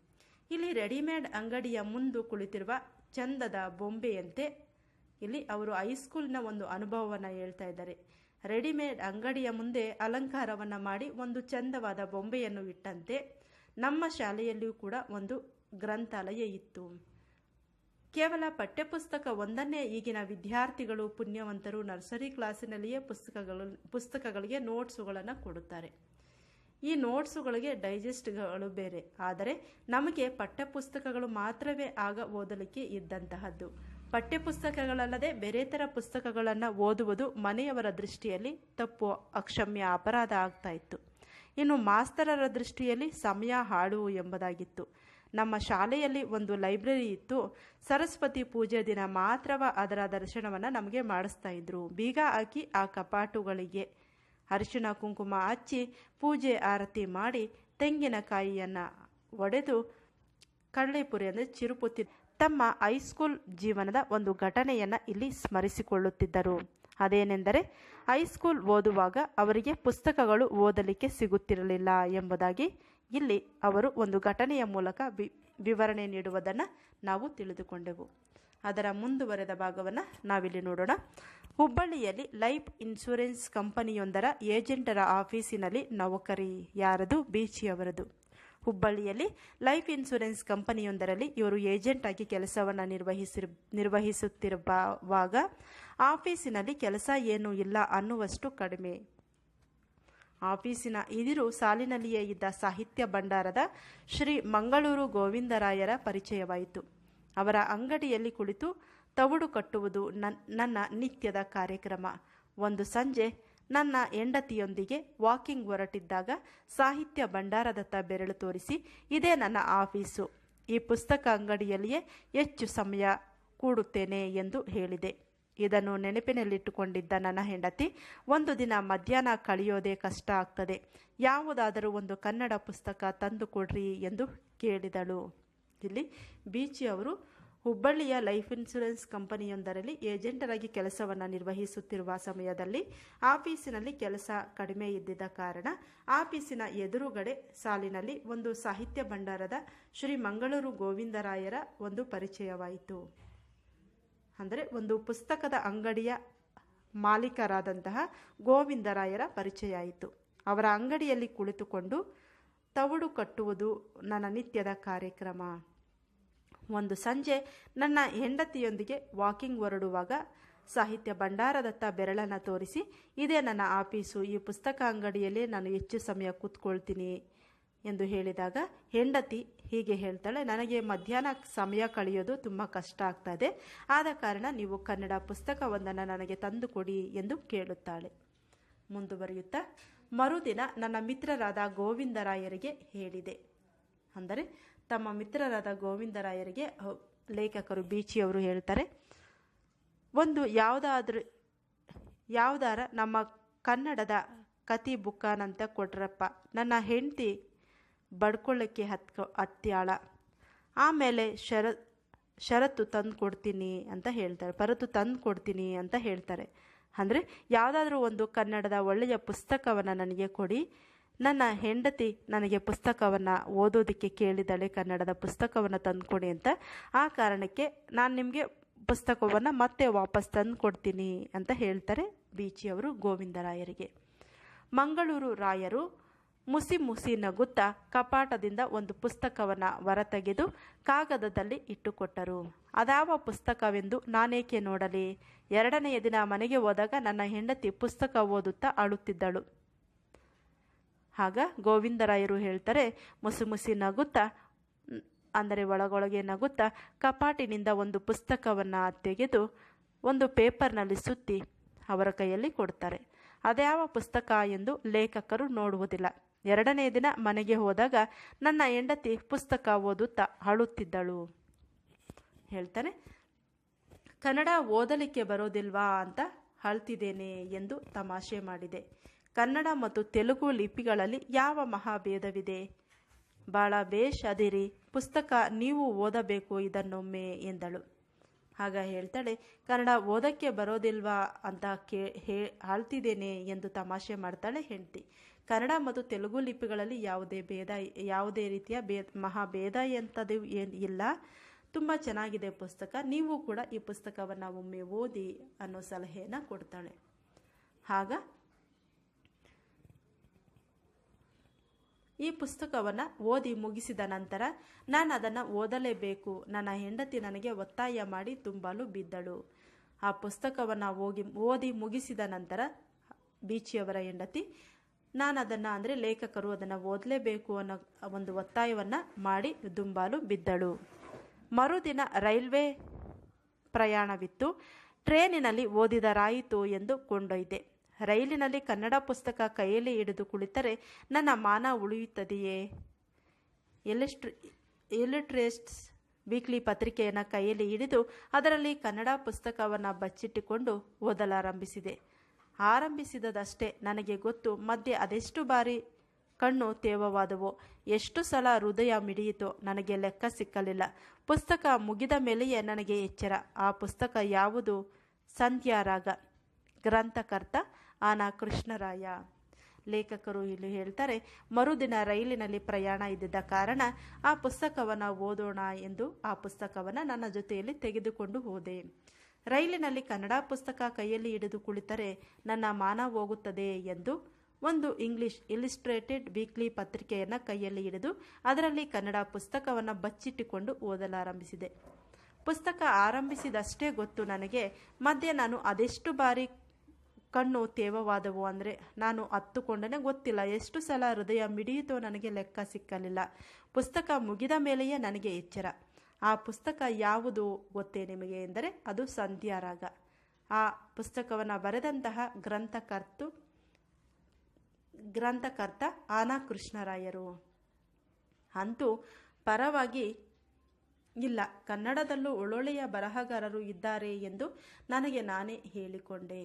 ಇಲ್ಲಿ ರೆಡಿಮೇಡ್ ಅಂಗಡಿಯ ಮುಂದೆ ಕುಳಿತಿರುವ ಚಂದದ ಬೊಂಬೆಯಂತೆ ಇಲ್ಲಿ ಅವರು ಹೈಸ್ಕೂಲಿನ ಒಂದು ಅನುಭವವನ್ನು ಹೇಳ್ತಾ ಇದ್ದಾರೆ. ರೆಡಿಮೇಡ್ ಅಂಗಡಿಯ ಮುಂದೆ ಅಲಂಕಾರವನ್ನು ಮಾಡಿ ಒಂದು ಚಂದವಾದ ಬೊಂಬೆಯನ್ನು ಇಟ್ಟಂತೆ ನಮ್ಮ ಶಾಲೆಯಲ್ಲಿಯೂ ಕೂಡ ಒಂದು ಗ್ರಂಥಾಲಯ ಇತ್ತು. ಕೇವಲ ಪಠ್ಯಪುಸ್ತಕ ಒಂದನ್ನೇ ಈಗಿನ ವಿದ್ಯಾರ್ಥಿಗಳು ಪುಣ್ಯವಂತರು ನರ್ಸರಿ ಕ್ಲಾಸಿನಲ್ಲಿಯೇ ಪುಸ್ತಕಗಳಿಗೆ ನೋಟ್ಸುಗಳನ್ನು ಕೊಡುತ್ತಾರೆ. ಈ ನೋಟ್ಸುಗಳಿಗೆ ಡೈಜೆಸ್ಟ್ಗಳು ಬೇರೆ. ಆದರೆ ನಮಗೆ ಪಠ್ಯಪುಸ್ತಕಗಳು ಮಾತ್ರವೇ ಆಗ ಓದಲಿಕ್ಕೆ ಇದ್ದಂತಹದ್ದು. ಪಠ್ಯಪುಸ್ತಕಗಳಲ್ಲದೆ ಬೇರೆ ಥರ ಪುಸ್ತಕಗಳನ್ನು ಓದುವುದು ಮನೆಯವರ ದೃಷ್ಟಿಯಲ್ಲಿ ತಪ್ಪು, ಅಕ್ಷಮ್ಯ ಅಪರಾಧ ಆಗ್ತಾ ಇತ್ತು. ಇನ್ನು ಮಾಸ್ತರರ ದೃಷ್ಟಿಯಲ್ಲಿ ಸಮಯ ಹಾಳು ಎಂಬುದಾಗಿತ್ತು. ನಮ್ಮ ಶಾಲೆಯಲ್ಲಿ ಒಂದು ಲೈಬ್ರರಿ ಇತ್ತು. ಸರಸ್ವತಿ ಪೂಜೆ ದಿನ ಮಾತ್ರವ ಅದರ ದರ್ಶನವನ್ನು ನಮಗೆ ಮಾಡಿಸ್ತಾ ಇದ್ರು. ಬೀಗ ಹಾಕಿ ಆ ಕಪಾಟುಗಳಿಗೆ ಅರಿಶಿನ ಕುಂಕುಮ ಹಚ್ಚಿ ಪೂಜೆ ಆರತಿ ಮಾಡಿ ತೆಂಗಿನಕಾಯಿಯನ್ನು ಒಡೆದು ಕಳ್ಳೆಪುರಿ ಅಂದರೆ ಚಿರುಪು ತಮ್ಮ ಹೈಸ್ಕೂಲ್ ಜೀವನದ ಒಂದು ಘಟನೆಯನ್ನು ಇಲ್ಲಿ ಸ್ಮರಿಸಿಕೊಳ್ಳುತ್ತಿದ್ದರು. ಅದೇನೆಂದರೆ, ಹೈಸ್ಕೂಲ್ ಓದುವಾಗ ಅವರಿಗೆ ಪುಸ್ತಕಗಳು ಓದಲಿಕ್ಕೆ ಸಿಗುತ್ತಿರಲಿಲ್ಲ ಎಂಬುದಾಗಿ ಇಲ್ಲಿ ಅವರು ಒಂದು ಘಟನೆಯ ಮೂಲಕ ವಿವರಣೆ ನೀಡುವುದನ್ನು ನಾವು ತಿಳಿದುಕೊಂಡೆವು. ಅದರ ಮುಂದುವರೆದ ಭಾಗವನ್ನು ನಾವಿಲ್ಲಿ ನೋಡೋಣ. ಹುಬ್ಬಳ್ಳಿಯಲ್ಲಿ ಲೈಫ್ ಇನ್ಶೂರೆನ್ಸ್ ಕಂಪನಿಯೊಂದರ ಏಜೆಂಟರ ಆಫೀಸಿನಲ್ಲಿ ನೌಕರಿ. ಯಾರದು? ಬೀಚಿಯವರದು. ಹುಬ್ಬಳ್ಳಿಯಲ್ಲಿ ಲೈಫ್ ಇನ್ಶೂರೆನ್ಸ್ ಕಂಪನಿಯೊಂದರಲ್ಲಿ ಇವರು ಏಜೆಂಟ್ ಆಗಿ ಕೆಲಸವನ್ನು ನಿರ್ವಹಿಸುತ್ತಿರುವಾಗ ಆಫೀಸಿನಲ್ಲಿ ಕೆಲಸ ಏನೂ ಇಲ್ಲ ಅನ್ನುವಷ್ಟು ಕಡಿಮೆ. ಆಫೀಸಿನ ಎದುರು ಸಾಲಿನಲ್ಲಿಯೇ ಇದ್ದ ಸಾಹಿತ್ಯ ಭಂಡಾರದ ಶ್ರೀ ಮಂಗಳೂರು ಗೋವಿಂದರಾಯರ ಪರಿಚಯವಾಯಿತು. ಅವರ ಅಂಗಡಿಯಲ್ಲಿ ಕುಳಿತು ತವುಡು ಕಟ್ಟುವುದು ನನ್ನ ನಿತ್ಯದ ಕಾರ್ಯಕ್ರಮ. ಒಂದು ಸಂಜೆ ನನ್ನ ಹೆಂಡತಿಯೊಂದಿಗೆ ವಾಕಿಂಗ್ ಹೊರಟಿದ್ದಾಗ ಸಾಹಿತ್ಯ ಭಂಡಾರದತ್ತ ಬೆರಳು ತೋರಿಸಿ, ಇದೇ ನನ್ನ ಆಫೀಸು, ಈ ಪುಸ್ತಕ ಅಂಗಡಿಯಲ್ಲಿಯೇ ಹೆಚ್ಚು ಸಮಯ ಕೂಡುತ್ತೇನೆ ಎಂದು ಹೇಳಿದೆ. ಇದನ್ನು ನೆನಪಿನಲ್ಲಿಟ್ಟುಕೊಂಡಿದ್ದ ನನ್ನ ಹೆಂಡತಿ, ಒಂದು ದಿನ ಮಧ್ಯಾಹ್ನ ಕಳೆಯೋದೇ ಕಷ್ಟ ಆಗ್ತದೆ, ಯಾವುದಾದರೂ ಒಂದು ಕನ್ನಡ ಪುಸ್ತಕ ತಂದು ಕೊಡ್ರಿ ಎಂದು ಕೇಳಿದಳು. ಇಲ್ಲಿ ಬೀಚಿ ಅವರು ಹುಬ್ಬಳ್ಳಿಯ ಲೈಫ್ ಇನ್ಶೂರೆನ್ಸ್ ಕಂಪನಿಯೊಂದರಲ್ಲಿ ಏಜೆಂಟರಾಗಿ ಕೆಲಸವನ್ನು ನಿರ್ವಹಿಸುತ್ತಿರುವ ಸಮಯದಲ್ಲಿ ಆಫೀಸಿನಲ್ಲಿ ಕೆಲಸ ಕಡಿಮೆ ಇದ್ದಿದ್ದ ಕಾರಣ ಆಫೀಸಿನ ಎದುರುಗಡೆ ಸಾಲಿನಲ್ಲಿ ಒಂದು ಸಾಹಿತ್ಯ ಭಂಡಾರದ ಶ್ರೀ ಮಂಗಳೂರು ಗೋವಿಂದರಾಯರ ಒಂದು ಪರಿಚಯವಾಯಿತು. ಅಂದರೆ ಒಂದು ಪುಸ್ತಕದ ಅಂಗಡಿಯ ಮಾಲೀಕರಾದಂತಹ ಗೋವಿಂದರಾಯರ ಪರಿಚಯ ಆಯಿತು. ಅವರ ಅಂಗಡಿಯಲ್ಲಿ ಕುಳಿತುಕೊಂಡು ತವುಡು ಕಟ್ಟುವುದು ನನ್ನ ನಿತ್ಯದ ಕಾರ್ಯಕ್ರಮ. ಒಂದು ಸಂಜೆ ನನ್ನ ಹೆಂಡತಿಯೊಂದಿಗೆ ವಾಕಿಂಗ್ ಹೊರಡುವಾಗ ಸಾಹಿತ್ಯ ಭಂಡಾರದತ್ತ ಬೆರಳನ್ನು ತೋರಿಸಿ, ಇದೇ ನನ್ನ ಆಫೀಸು, ಈ ಪುಸ್ತಕ ಅಂಗಡಿಯಲ್ಲೇ ನಾನು ಹೆಚ್ಚು ಸಮಯ ಕೂತ್ಕೊಳ್ತೀನಿ ಎಂದು ಹೇಳಿದಾಗ ಹೆಂಡತಿ ಹೀಗೆ ಹೇಳ್ತಾಳೆ, ನನಗೆ ಮಧ್ಯಾಹ್ನ ಸಮಯ ಕಳೆಯೋದು ತುಂಬ ಕಷ್ಟ ಆಗ್ತದೆ, ಆದ ಕಾರಣ ನೀವು ಕನ್ನಡ ಪುಸ್ತಕವೊಂದನ್ನು ನನಗೆ ತಂದು ಕೊಡಿ ಎಂದು ಕೇಳುತ್ತಾಳೆ. ಮುಂದುವರಿಯುತ್ತಾ, ಮರುದಿನ ನನ್ನ ಮಿತ್ರರಾದ ಗೋವಿಂದರಾಯರಿಗೆ ಹೇಳಿದೆ. ಅಂದರೆ ತಮ್ಮ ಮಿತ್ರರಾದ ಗೋವಿಂದರಾಯರಿಗೆ ಲೇಖಕರು ಬೀಚಿಯವರು ಹೇಳ್ತಾರೆ, ಒಂದು ಯಾವುದಾರ ನಮ್ಮ ಕನ್ನಡದ ಕತಿ ಬುಕ್ಕಾನಂತ ಕೊಟ್ರಪ್ಪ, ನನ್ನ ಹೆಂಡತಿ ಬಡ್ಕೊಳ್ಳೋಕ್ಕೆ ಹತ್ಯಾಳ, ಆಮೇಲೆ ಷರತ್ತು ತಂದು ಕೊಡ್ತೀನಿ ಅಂತ ಹೇಳ್ತಾರೆ, ಪರತು ತಂದು ಕೊಡ್ತೀನಿ ಅಂತ ಹೇಳ್ತಾರೆ. ಅಂದರೆ ಯಾವುದಾದ್ರೂ ಒಂದು ಕನ್ನಡದ ಒಳ್ಳೆಯ ಪುಸ್ತಕವನ್ನು ನನಗೆ ಕೊಡಿ, ನನ್ನ ಹೆಂಡತಿ ನನಗೆ ಪುಸ್ತಕವನ್ನು ಓದೋದಕ್ಕೆ ಕೇಳಿದ್ದಾಳೆ, ಕನ್ನಡದ ಪುಸ್ತಕವನ್ನು ತಂದುಕೊಡಿ ಅಂತ. ಆ ಕಾರಣಕ್ಕೆ ನಾನು ನಿಮಗೆ ಪುಸ್ತಕವನ್ನು ಮತ್ತೆ ವಾಪಸ್ ತಂದು ಕೊಡ್ತೀನಿ ಅಂತ ಹೇಳ್ತಾರೆ ಬೀಚಿಯವರು ಗೋವಿಂದರಾಯರಿಗೆ. ಮಂಗಳೂರು ರಾಯರು ಮುಸಿ ನಗುತ್ತಾ ಕಪಾಟದಿಂದ ಒಂದು ಪುಸ್ತಕವನ್ನು ಹೊರತೆಗೆದು ಕಾಗದದಲ್ಲಿ ಇಟ್ಟುಕೊಟ್ಟರು. ಅದಾವ ಪುಸ್ತಕವೆಂದು ನಾನೇಕೆ ನೋಡಲಿ? ಎರಡನೆಯ ದಿನ ಮನೆಗೆ ಹೋದಾಗ ನನ್ನ ಹೆಂಡತಿ ಪುಸ್ತಕ ಓದುತ್ತಾ ಅಳುತ್ತಿದ್ದಳು. ಆಗ ಗೋವಿಂದರಾಯರು ಹೇಳ್ತಾರೆ, ಮುಸಿ ನಗುತ್ತಾ, ಅಂದರೆ ಒಳಗೊಳಗೆ ನಗುತ್ತಾ ಕಪಾಟಿನಿಂದ ಒಂದು ಪುಸ್ತಕವನ್ನು ತೆಗೆದು ಒಂದು ಪೇಪರ್ನಲ್ಲಿ ಸುತ್ತಿ ಅವರ ಕೈಯಲ್ಲಿ ಕೊಡ್ತಾರೆ. ಅದ್ಯಾವ ಪುಸ್ತಕ ಎಂದು ಲೇಖಕರು ನೋಡುವುದಿಲ್ಲ. ಎರಡನೇ ದಿನ ಮನೆಗೆ ಹೋದಾಗ ನನ್ನ ಹೆಂಡತಿ ಪುಸ್ತಕ ಓದುತ್ತಾ ಅಳುತ್ತಿದ್ದಳು. ಹೇಳ್ತಾನೆ, ಕನ್ನಡ ಓದಲಿಕ್ಕೆ ಬರೋದಿಲ್ವಾ ಅಂತ ಅಳ್ತಿದ್ದೇನೆ ಎಂದು ತಮಾಷೆ ಮಾಡಿದೆ. ಕನ್ನಡ ಮತ್ತು ತೆಲುಗು ಲಿಪಿಗಳಲ್ಲಿ ಯಾವ ಮಹಾಭೇದವಿದೆ? ಭಾಳ ಬೇಷ್ ಅದಿರಿ, ಪುಸ್ತಕ ನೀವು ಓದಬೇಕು ಇದನ್ನೊಮ್ಮೆ ಎಂದಳು. ಆಗ ಹೇಳ್ತಾಳೆ, ಕನ್ನಡ ಓದಕ್ಕೆ ಬರೋದಿಲ್ವಾ ಅಂತ ಆಳ್ತಿದ್ದೇನೆ ಎಂದು ತಮಾಷೆ ಮಾಡ್ತಾಳೆ ಹೆಂಡತಿ. ಕನ್ನಡ ಮತ್ತು ತೆಲುಗು ಲಿಪಿಗಳಲ್ಲಿ ಯಾವುದೇ ರೀತಿಯ ಮಹಾಭೇದ ಎಂಥದ್ದು ಇಲ್ಲ, ತುಂಬ ಚೆನ್ನಾಗಿದೆ ಪುಸ್ತಕ, ನೀವು ಕೂಡ ಈ ಪುಸ್ತಕವನ್ನು ಒಮ್ಮೆ ಓದಿ ಅನ್ನೋ ಸಲಹೆಯನ್ನು ಕೊಡ್ತಾಳೆ. ಆಗ ಈ ಪುಸ್ತಕವನ್ನು ಓದಿ ಮುಗಿಸಿದ ನಂತರ ನಾನು ಅದನ್ನು ಓದಲೇಬೇಕು, ನನ್ನ ಹೆಂಡತಿ ನನಗೆ ಒತ್ತಾಯ ಮಾಡಿ ತುಂಬಲು ಬಿದ್ದಳು. ಆ ಪುಸ್ತಕವನ್ನು ಓದಿ ಮುಗಿಸಿದ ನಂತರ ಬೀಚಿಯವರ ಹೆಂಡತಿ ನಾನು ಅದನ್ನು, ಅಂದರೆ ಲೇಖಕರು ಅದನ್ನು ಓದಲೇಬೇಕು ಅನ್ನೋ ಒಂದು ಒತ್ತಾಯವನ್ನು ಮಾಡಿ ದುಂಬಾಲು ಬಿದ್ದಳು. ಮರುದಿನ ರೈಲ್ವೆ ಪ್ರಯಾಣವಿತ್ತು. ಟ್ರೇನಿನಲ್ಲಿ ಓದಿದರಾಯಿತು ಎಂದು ಕೊಂಡೊಯ್ದೆ. ರೈಲಿನಲ್ಲಿ ಕನ್ನಡ ಪುಸ್ತಕ ಕೈಯಲ್ಲಿ ಹಿಡಿದು ಕುಳಿತರೆ ನನ್ನ ಮಾನ ಉಳಿಯುತ್ತದೆಯೇ? ಇಲಿಟ್ರೇಟ್ಸ್ ವೀಕ್ಲಿ ಪತ್ರಿಕೆಯನ್ನು ಕೈಯಲ್ಲಿ ಹಿಡಿದು ಅದರಲ್ಲಿ ಕನ್ನಡ ಪುಸ್ತಕವನ್ನು ಬಚ್ಚಿಟ್ಟುಕೊಂಡು ಆರಂಭಿಸಿದದಷ್ಟೇ ನನಗೆ ಗೊತ್ತು. ಮಧ್ಯೆ ಅದೆಷ್ಟು ಬಾರಿ ಕಣ್ಣು ತೇವವಾದವೋ, ಎಷ್ಟು ಸಲ ಹೃದಯ ಮಿಡಿಯಿತೋ ನನಗೆ ಲೆಕ್ಕ ಸಿಕ್ಕಲಿಲ್ಲ. ಪುಸ್ತಕ ಮುಗಿದ ಮೇಲೆಯೇ ನನಗೆ ಎಚ್ಚರ. ಆ ಪುಸ್ತಕ ಯಾವುದು? ಸಂಧ್ಯಾರಾಗ. ಗ್ರಂಥಕರ್ತ ಆನಾ ಕೃಷ್ಣರಾಯ. ಲೇಖಕರು ಇಲ್ಲಿ ಹೇಳ್ತಾರೆ, ಮರುದಿನ ರೈಲಿನಲ್ಲಿ ಪ್ರಯಾಣ ಇದ್ದಿದ್ದ ಕಾರಣ ಆ ಪುಸ್ತಕವನ್ನು ಓದೋಣ ಎಂದು ಆ ಪುಸ್ತಕವನ್ನು ನನ್ನ ಜೊತೆಯಲ್ಲಿ ತೆಗೆದುಕೊಂಡು ಹೋದೆ. ರೈಲಿನಲ್ಲಿ ಕನ್ನಡ ಪುಸ್ತಕ ಕೈಯಲ್ಲಿ ಹಿಡಿದು ಕುಳಿತರೆ ನನ್ನ ಮಾನ ಹೋಗುತ್ತದೆ ಎಂದು ಒಂದು ಇಂಗ್ಲಿಷ್ ಇಲಿಸ್ಟ್ರೇಟೆಡ್ ವೀಕ್ಲಿ ಪತ್ರಿಕೆಯನ್ನು ಕೈಯಲ್ಲಿ ಹಿಡಿದು ಅದರಲ್ಲಿ ಕನ್ನಡ ಪುಸ್ತಕವನ್ನು ಬಚ್ಚಿಟ್ಟುಕೊಂಡು ಓದಲಾರಂಭಿಸಿದೆ. ಪುಸ್ತಕ ಆರಂಭಿಸಿದಷ್ಟೇ ಗೊತ್ತು ನನಗೆ, ಮಧ್ಯೆ ನಾನು ಅದೆಷ್ಟು ಬಾರಿ ಕಣ್ಣು ತೇವವಾದವು ಅಂದರೆ ನಾನು ಹತ್ತುಕೊಂಡೇ ಗೊತ್ತಿಲ್ಲ, ಎಷ್ಟು ಸಲ ಹೃದಯ ಮಿಡಿಯಿತೋ ನನಗೆ ಲೆಕ್ಕ ಸಿಕ್ಕಲಿಲ್ಲ. ಪುಸ್ತಕ ಮುಗಿದ ಮೇಲೆಯೇ ನನಗೆ ಎಚ್ಚರ. ಆ ಪುಸ್ತಕ ಯಾವುದು ಗೊತ್ತೇ ನಿಮಗೆ ಎಂದರೆ ಅದು ಸಂಧ್ಯಾರಾಗ. ಆ ಪುಸ್ತಕವನ್ನು ಬರೆದಂತಹ ಗ್ರಂಥಕರ್ತ ಆನಾ ಕೃಷ್ಣರಾಯರು. ಅಂತೂ ಪರವಾಗಿ ಇಲ್ಲ, ಕನ್ನಡದಲ್ಲೂ ಒಳ್ಳೊಳ್ಳೆಯ ಬರಹಗಾರರು ಇದ್ದಾರೆ ಎಂದು ನನಗೆ ನಾನೇ ಹೇಳಿಕೊಂಡೆ.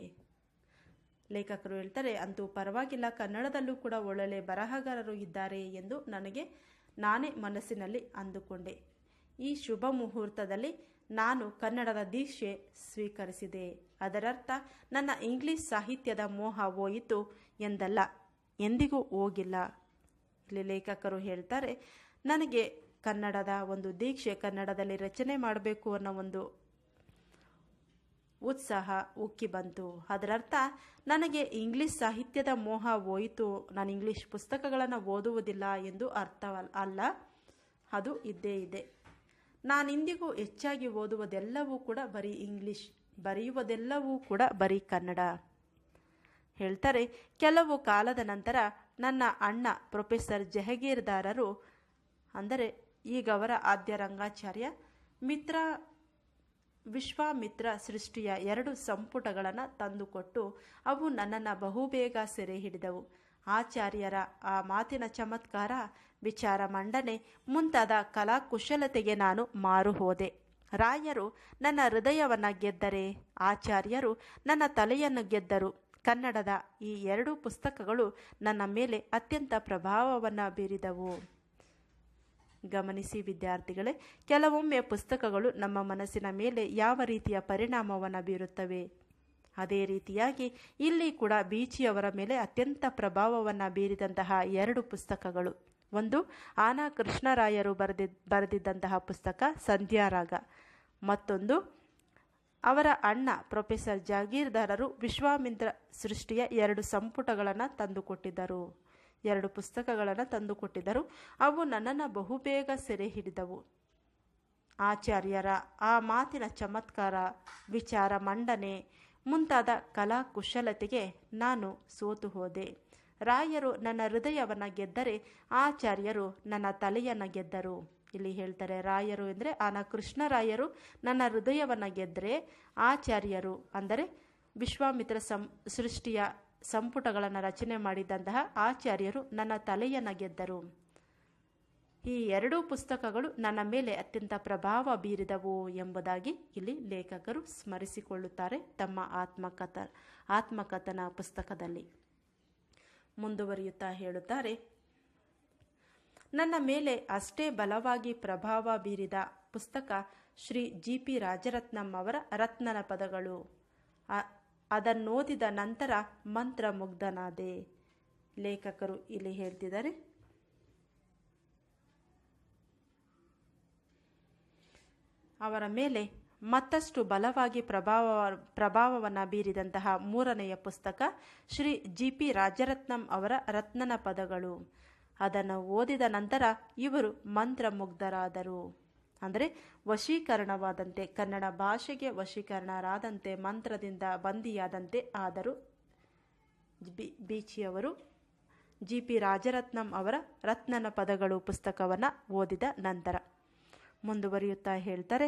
ಲೇಖಕರು ಹೇಳ್ತಾರೆ, ಅಂತೂ ಪರವಾಗಿಲ್ಲ, ಕನ್ನಡದಲ್ಲೂ ಕೂಡ ಒಳ್ಳೊಳ್ಳೆಯ ಬರಹಗಾರರು ಇದ್ದಾರೆ ಎಂದು ನನಗೆ ನಾನೇ ಮನಸ್ಸಿನಲ್ಲಿ ಅಂದುಕೊಂಡೆ. ಈ ಶುಭ ಮುಹೂರ್ತದಲ್ಲಿ ನಾನು ಕನ್ನಡದ ದೀಕ್ಷೆ ಸ್ವೀಕರಿಸಿದೆ. ಅದರರ್ಥ ನನ್ನ ಇಂಗ್ಲಿಷ್ ಸಾಹಿತ್ಯದ ಮೋಹ ಹೋಯಿತು ಎಂದಲ್ಲ, ಎಂದಿಗೂ ಹೋಗಿಲ್ಲ. ಇಲ್ಲಿ ಲೇಖಕರು ಹೇಳ್ತಾರೆ, ನನಗೆ ಕನ್ನಡದ ಒಂದು ದೀಕ್ಷೆ, ಕನ್ನಡದಲ್ಲಿ ರಚನೆ ಮಾಡಬೇಕು ಅನ್ನೋ ಒಂದು ಉತ್ಸಾಹ ಉಕ್ಕಿ ಬಂತು. ಅದರರ್ಥ ನನಗೆ ಇಂಗ್ಲಿಷ್ ಸಾಹಿತ್ಯದ ಮೋಹ ಹೋಯಿತು, ನಾನು ಇಂಗ್ಲಿಷ್ ಪುಸ್ತಕಗಳನ್ನು ಓದುವುದಿಲ್ಲ ಎಂದು ಅರ್ಥ ಅಲ್ಲ, ಅದು ಇದ್ದೇ ಇದೆ. ನಾನಿಂದಿಗೂ ಹೆಚ್ಚಾಗಿ ಓದುವುದೆಲ್ಲವೂ ಕೂಡ ಬರೀ ಇಂಗ್ಲಿಷ್, ಬರೆಯುವುದೆಲ್ಲವೂ ಕೂಡ ಬರೀ ಕನ್ನಡ. ಹೇಳ್ತಾರೆ, ಕೆಲವು ಕಾಲದ ನಂತರ ನನ್ನ ಅಣ್ಣ ಪ್ರೊಫೆಸರ್ ಜಹಗೀರ್ದಾರರು, ಅಂದರೆ ಈಗವರ ಆದ್ಯ ರಂಗಾಚಾರ್ಯ, ವಿಶ್ವಾಮಿತ್ರ ಸೃಷ್ಟಿಯ 2 ಸಂಪುಟಗಳನ್ನು ತಂದುಕೊಟ್ಟು ಅವು ನನ್ನನ್ನು ಬಹುಬೇಗ ಸೆರೆ ಹಿಡಿದವು. ಆಚಾರ್ಯರ ಆ ಮಾತಿನ ಚಮತ್ಕಾರ, ವಿಚಾರ ಮಂಡನೆ ಮುಂತಾದ ಕಲಾಕುಶಲತೆಗೆ ನಾನು ಮಾರು ಹೋದೆ. ರಾಯರು ನನ್ನ ಹೃದಯವನ್ನು ಗೆದ್ದರೆ, ಆಚಾರ್ಯರು ನನ್ನ ತಲೆಯನ್ನು ಗೆದ್ದರು. ಕನ್ನಡದ ಈ 2 ಪುಸ್ತಕಗಳು ನನ್ನ ಮೇಲೆ ಅತ್ಯಂತ ಪ್ರಭಾವವನ್ನು ಬೀರಿದವು. ಗಮನಿಸಿ ವಿದ್ಯಾರ್ಥಿಗಳೇ, ಕೆಲವೊಮ್ಮೆ ಪುಸ್ತಕಗಳು ನಮ್ಮ ಮನಸ್ಸಿನ ಮೇಲೆ ಯಾವ ರೀತಿಯ ಪರಿಣಾಮವನ್ನು ಬೀರುತ್ತವೆ, ಅದೇ ರೀತಿಯಾಗಿ ಇಲ್ಲಿ ಕೂಡ ಬೀಚಿಯವರ ಮೇಲೆ ಅತ್ಯಂತ ಪ್ರಭಾವವನ್ನು ಬೀರಿದಂತಹ 2 ಪುಸ್ತಕಗಳು. ಒಂದು ಆನಾ ಕೃಷ್ಣರಾಯರು ಬರೆದಿದ್ದಂತಹ ಪುಸ್ತಕ ಸಂಧ್ಯಾರಾಗ. ಮತ್ತೊಂದು ಅವರ ಅಣ್ಣ ಪ್ರೊಫೆಸರ್ ಜಾಗೀರ್ದಾರರು ವಿಶ್ವಾಮಿತ್ರ ಸೃಷ್ಟಿಯ 2 ಸಂಪುಟಗಳನ್ನು ತಂದುಕೊಟ್ಟಿದ್ದರು. 2 ಪುಸ್ತಕಗಳನ್ನು ತಂದುಕೊಟ್ಟಿದ್ದರು. ಅವು ನನ್ನನ್ನು ಬಹುಬೇಗ ಸೆರೆ ಹಿಡಿದವು. ಆಚಾರ್ಯರ ಆ ಮಾತಿನ ಚಮತ್ಕಾರ, ವಿಚಾರ ಮಂಡನೆ ಮುಂತಾದ ಕಲಾಕುಶಲತೆಗೆ ನಾನು ಸೋತು ಹೋದೆ. ರಾಯರು ನನ್ನ ಹೃದಯವನ್ನು ಗೆದ್ದರೆ, ಆಚಾರ್ಯರು ನನ್ನ ತಲೆಯನ್ನು ಗೆದ್ದರು. ಇಲ್ಲಿ ಹೇಳ್ತಾರೆ, ರಾಯರು ಅಂದರೆ ಆನಾ ಕೃಷ್ಣರಾಯರು ನನ್ನ ಹೃದಯವನ್ನು ಗೆದ್ದರೆ, ಆಚಾರ್ಯರು ಅಂದರೆ ವಿಶ್ವಾಮಿತ್ರ ಸೃಷ್ಟಿಯ ಸಂಪುಟಗಳನ್ನು ರಚನೆ ಮಾಡಿದಂತಹ ಆಚಾರ್ಯರು ನನ್ನ ತಲೆಯನ್ನು ಗೆದ್ದರು. ಈ 2 ಪುಸ್ತಕಗಳು ನನ್ನ ಮೇಲೆ ಅತ್ಯಂತ ಪ್ರಭಾವ ಬೀರಿದವು ಎಂಬುದಾಗಿ ಇಲ್ಲಿ ಲೇಖಕರು ಸ್ಮರಿಸಿಕೊಳ್ಳುತ್ತಾರೆ ತಮ್ಮ ಆತ್ಮಕಥನ ಪುಸ್ತಕದಲ್ಲಿ. ಮುಂದುವರಿಯುತ್ತಾ ಹೇಳುತ್ತಾರೆ, ನನ್ನ ಮೇಲೆ ಅಷ್ಟೇ ಬಲವಾಗಿ ಪ್ರಭಾವ ಬೀರಿದ ಪುಸ್ತಕ ಶ್ರೀ GP ರಾಜರತ್ನಂ ಅವರ ರತ್ನನ ಪದಗಳು. ಅದನ್ನೋದಿದ ನಂತರ ಮಂತ್ರಮುಗ್ಧನಾದೆ. ಲೇಖಕರು ಇಲ್ಲಿ ಹೇಳ್ತಿದ್ದಾರೆ, ಅವರ ಮೇಲೆ ಮತ್ತಷ್ಟು ಬಲವಾಗಿ ಪ್ರಭಾವವನ್ನು ಬೀರಿದಂತಹ 3ನೆಯ ಪುಸ್ತಕ ಶ್ರೀ GP ರಾಜರತ್ನಂ ಅವರ ರತ್ನನ ಪದಗಳು. ಅದನ್ನು ಓದಿದ ನಂತರ ಇವರು ಮಂತ್ರಮುಗ್ಧರಾದರು. ಅಂದರೆ ವಶೀಕರಣವಾದಂತೆ, ಕನ್ನಡ ಭಾಷೆಗೆ ವಶೀಕರಣರಾದಂತೆ, ಮಂತ್ರದಿಂದ ಬಂದಿಯಾದಂತೆ ಆದರು ಬೀಚಿಯವರು. GP ರಾಜರತ್ನಂ ಅವರ ರತ್ನನ ಪದಗಳು ಪುಸ್ತಕವನ್ನು ಓದಿದ ನಂತರ. ಮುಂದುವರಿಯುತ್ತಾ ಹೇಳ್ತಾರೆ,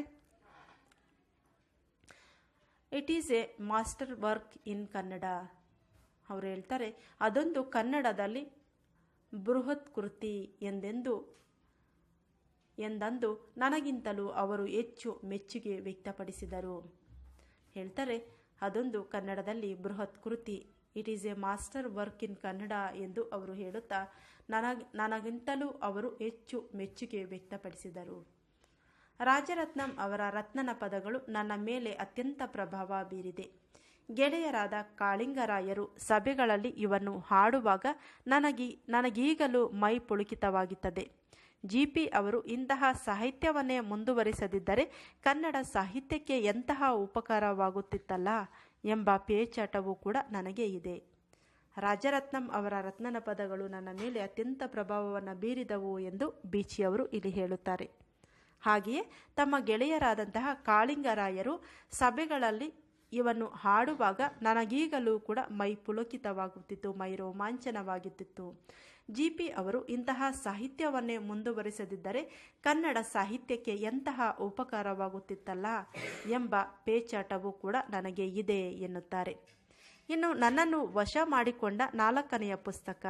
it is A master work in Kannada. ಅವರು ಹೇಳ್ತಾರೆ, ಅದೊಂದು ಕನ್ನಡದಲ್ಲಿ ಬೃಹತ್ ಕೃತಿ ಎಂದಂದು ನನಗಿಂತಲೂ ಅವರು ಹೆಚ್ಚು ಮೆಚ್ಚುಗೆ ವ್ಯಕ್ತಪಡಿಸಿದರು. ಹೇಳ್ತಾರೆ, ಅದೊಂದು ಕನ್ನಡದಲ್ಲಿ ಬೃಹತ್ ಕೃತಿ, it is A master work in Kannada ಎಂದು ಅವರು ಹೇಳುತ್ತಾ ನನಗಿಂತಲೂ ಅವರು ಹೆಚ್ಚು ಮೆಚ್ಚುಗೆ ವ್ಯಕ್ತಪಡಿಸಿದರು. ರಾಜರತ್ನಂ ಅವರ ರತ್ನನ ಪದಗಳು ನನ್ನ ಮೇಲೆ ಅತ್ಯಂತ ಪ್ರಭಾವ ಬೀರಿದೆ. ಗೆಳೆಯರಾದ ಕಾಳಿಂಗರಾಯರು ಸಭೆಗಳಲ್ಲಿ ಇವನ್ನು ಹಾಡುವಾಗ ನನಗೀಗಲೂ ಮೈ ಪುಳುಕಿತವಾಗುತ್ತದೆ. GP ಅವರು ಇಂತಹ ಸಾಹಿತ್ಯವನ್ನೇ ಮುಂದುವರಿಸದಿದ್ದರೆ ಕನ್ನಡ ಸಾಹಿತ್ಯಕ್ಕೆ ಎಂತಹ ಉಪಕಾರವಾಗುತ್ತಿತ್ತಲ್ಲ ಎಂಬ ಪೇಚಾಟವೂ ಕೂಡ ನನಗೆ ಇದೆ. ರಾಜರತ್ನಂ ಅವರ ರತ್ನನ ಪದಗಳು ನನ್ನ ಮೇಲೆ ಅತ್ಯಂತ ಪ್ರಭಾವವನ್ನು ಬೀರಿದವು ಎಂದು ಬೀಚಿಯವರು ಇಲ್ಲಿ ಹೇಳುತ್ತಾರೆ. ಹಾಗೆಯೇ ತಮ್ಮ ಗೆಳೆಯರಾದಂತಹ ಕಾಳಿಂಗರಾಯರು ಸಭೆಗಳಲ್ಲಿ ಇವನ್ನು ಹಾಡುವಾಗ ನನಗೀಗಲೂ ಕೂಡ ಮೈ ಪುಲಕಿತವಾಗುತ್ತಿತ್ತು, ಮೈ ರೋಮಾಂಚನವಾಗುತ್ತಿತ್ತು. GP ಅವರು ಇಂತಹ ಸಾಹಿತ್ಯವನ್ನೇ ಮುಂದುವರಿಸದಿದ್ದರೆ ಕನ್ನಡ ಸಾಹಿತ್ಯಕ್ಕೆ ಎಂತಹ ಉಪಕಾರವಾಗುತ್ತಿತ್ತಲ್ಲ ಎಂಬ ಪೇಚಾಟವೂ ಕೂಡ ನನಗೆ ಇದೆ ಎನ್ನುತ್ತಾರೆ. ಇನ್ನು ನನ್ನನ್ನು ವಶ ಮಾಡಿಕೊಂಡ 4ನೆಯ ಪುಸ್ತಕ,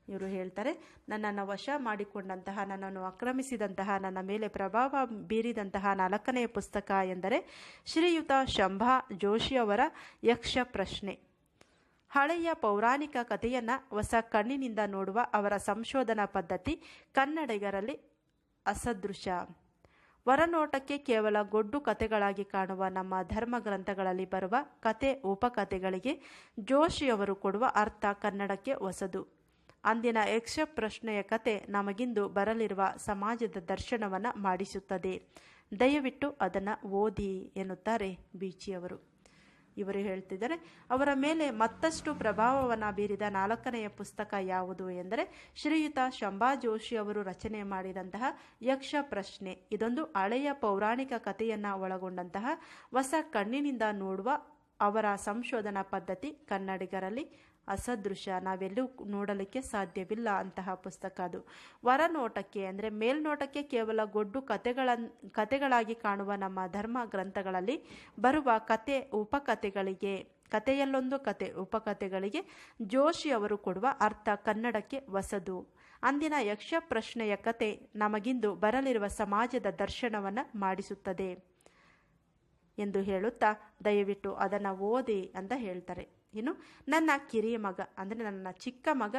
ಇವರು ಹೇಳ್ತಾರೆ, ನನ್ನನ್ನು ವಶ ಮಾಡಿಕೊಂಡಂತಹ, ನನ್ನನ್ನು ಆಕ್ರಮಿಸಿದಂತಹ, ನನ್ನ ಮೇಲೆ ಪ್ರಭಾವ ಬೀರಿದಂತಹ 4ನೆಯ ಪುಸ್ತಕ ಎಂದರೆ ಶ್ರೀಯುತ ಶಂಭಾ ಜೋಶಿಯವರ ಯಕ್ಷ ಪ್ರಶ್ನೆ. ಹಳೆಯ ಪೌರಾಣಿಕ ಕಥೆಯನ್ನು ಹೊಸ ಕಣ್ಣಿನಿಂದ ನೋಡುವ ಅವರ ಸಂಶೋಧನಾ ಪದ್ಧತಿ ಕನ್ನಡಿಗರಲ್ಲಿ ಅಸದೃಶ. ಹೊರನೋಟಕ್ಕೆ ಕೇವಲ ಗೊಡ್ಡು ಕಥೆಗಳಾಗಿ ಕಾಣುವ ನಮ್ಮ ಧರ್ಮ ಗ್ರಂಥಗಳಲ್ಲಿ ಬರುವ ಕತೆ ಉಪಕಥೆಗಳಿಗೆ ಜೋಶಿಯವರು ಕೊಡುವ ಅರ್ಥ ಕನ್ನಡಕ್ಕೆ ಹೊಸದು. ಅಂದಿನ ಯಕ್ಷ ಪ್ರಶ್ನೆಯ ಕತೆ ನಮಗಿಂದು ಬರಲಿರುವ ಸಮಾಜದ ದರ್ಶನವನ್ನು ಮಾಡಿಸುತ್ತದೆ. ದಯವಿಟ್ಟು ಅದನ್ನು ಓದಿ ಎನ್ನುತ್ತಾರೆ ಬೀಚಿಯವರು. ಇವರು ಹೇಳ್ತಿದ್ದಾರೆ, ಅವರ ಮೇಲೆ ಮತ್ತಷ್ಟು ಪ್ರಭಾವವನ್ನು ಬೀರಿದ 4ನೆಯ ಪುಸ್ತಕ ಯಾವುದು ಎಂದರೆ ಶ್ರೀಯುತ ಶಂಭಾ ಜೋಶಿ ಅವರು ರಚನೆ ಮಾಡಿದಂತಹ ಯಕ್ಷ ಪ್ರಶ್ನೆ. ಇದೊಂದು ಹಳೆಯ ಪೌರಾಣಿಕ ಕಥೆಯನ್ನು ಒಳಗೊಂಡಂತಹ ಹೊಸ ಕಣ್ಣಿನಿಂದ ನೋಡುವ ಅವರ ಸಂಶೋಧನಾ ಪದ್ಧತಿ ಕನ್ನಡಿಗರಲ್ಲಿ ಅಸದೃಶ, ನಾವೆಲ್ಲೂ ನೋಡಲಿಕ್ಕೆ ಸಾಧ್ಯವಿಲ್ಲ ಅಂತಹ ಪುಸ್ತಕ ಅದು. ಹೊರನೋಟಕ್ಕೆ ಅಂದರೆ ಮೇಲ್ನೋಟಕ್ಕೆ ಕೇವಲ ಗೊಡ್ಡು ಕಥೆಗಳಾಗಿ ಕಾಣುವ ನಮ್ಮ ಧರ್ಮ ಗ್ರಂಥಗಳಲ್ಲಿ ಬರುವ ಕತೆ ಉಪಕಥೆಗಳಿಗೆ ಕಥೆಯಲ್ಲೊಂದು ಕತೆ ಉಪಕಥೆಗಳಿಗೆ ಜೋಶಿ ಅವರು ಕೊಡುವ ಅರ್ಥ ಕನ್ನಡಕ್ಕೆ ಹೊಸದು. ಅಂದಿನ ಯಕ್ಷ ಪ್ರಶ್ನೆಯ ಕತೆ ನಮಗಿಂದು ಬರಲಿರುವ ಸಮಾಜದ ದರ್ಶನವನ್ನು ಮಾಡಿಸುತ್ತದೆ ಎಂದು ಹೇಳುತ್ತಾ ದಯವಿಟ್ಟು ಅದನ್ನು ಓದಿ ಅಂತ ಹೇಳ್ತಾರೆ. ಇನ್ನು ನನ್ನ ಕಿರಿಯ ಮಗ ಅಂದರೆ ನನ್ನ ಚಿಕ್ಕ ಮಗ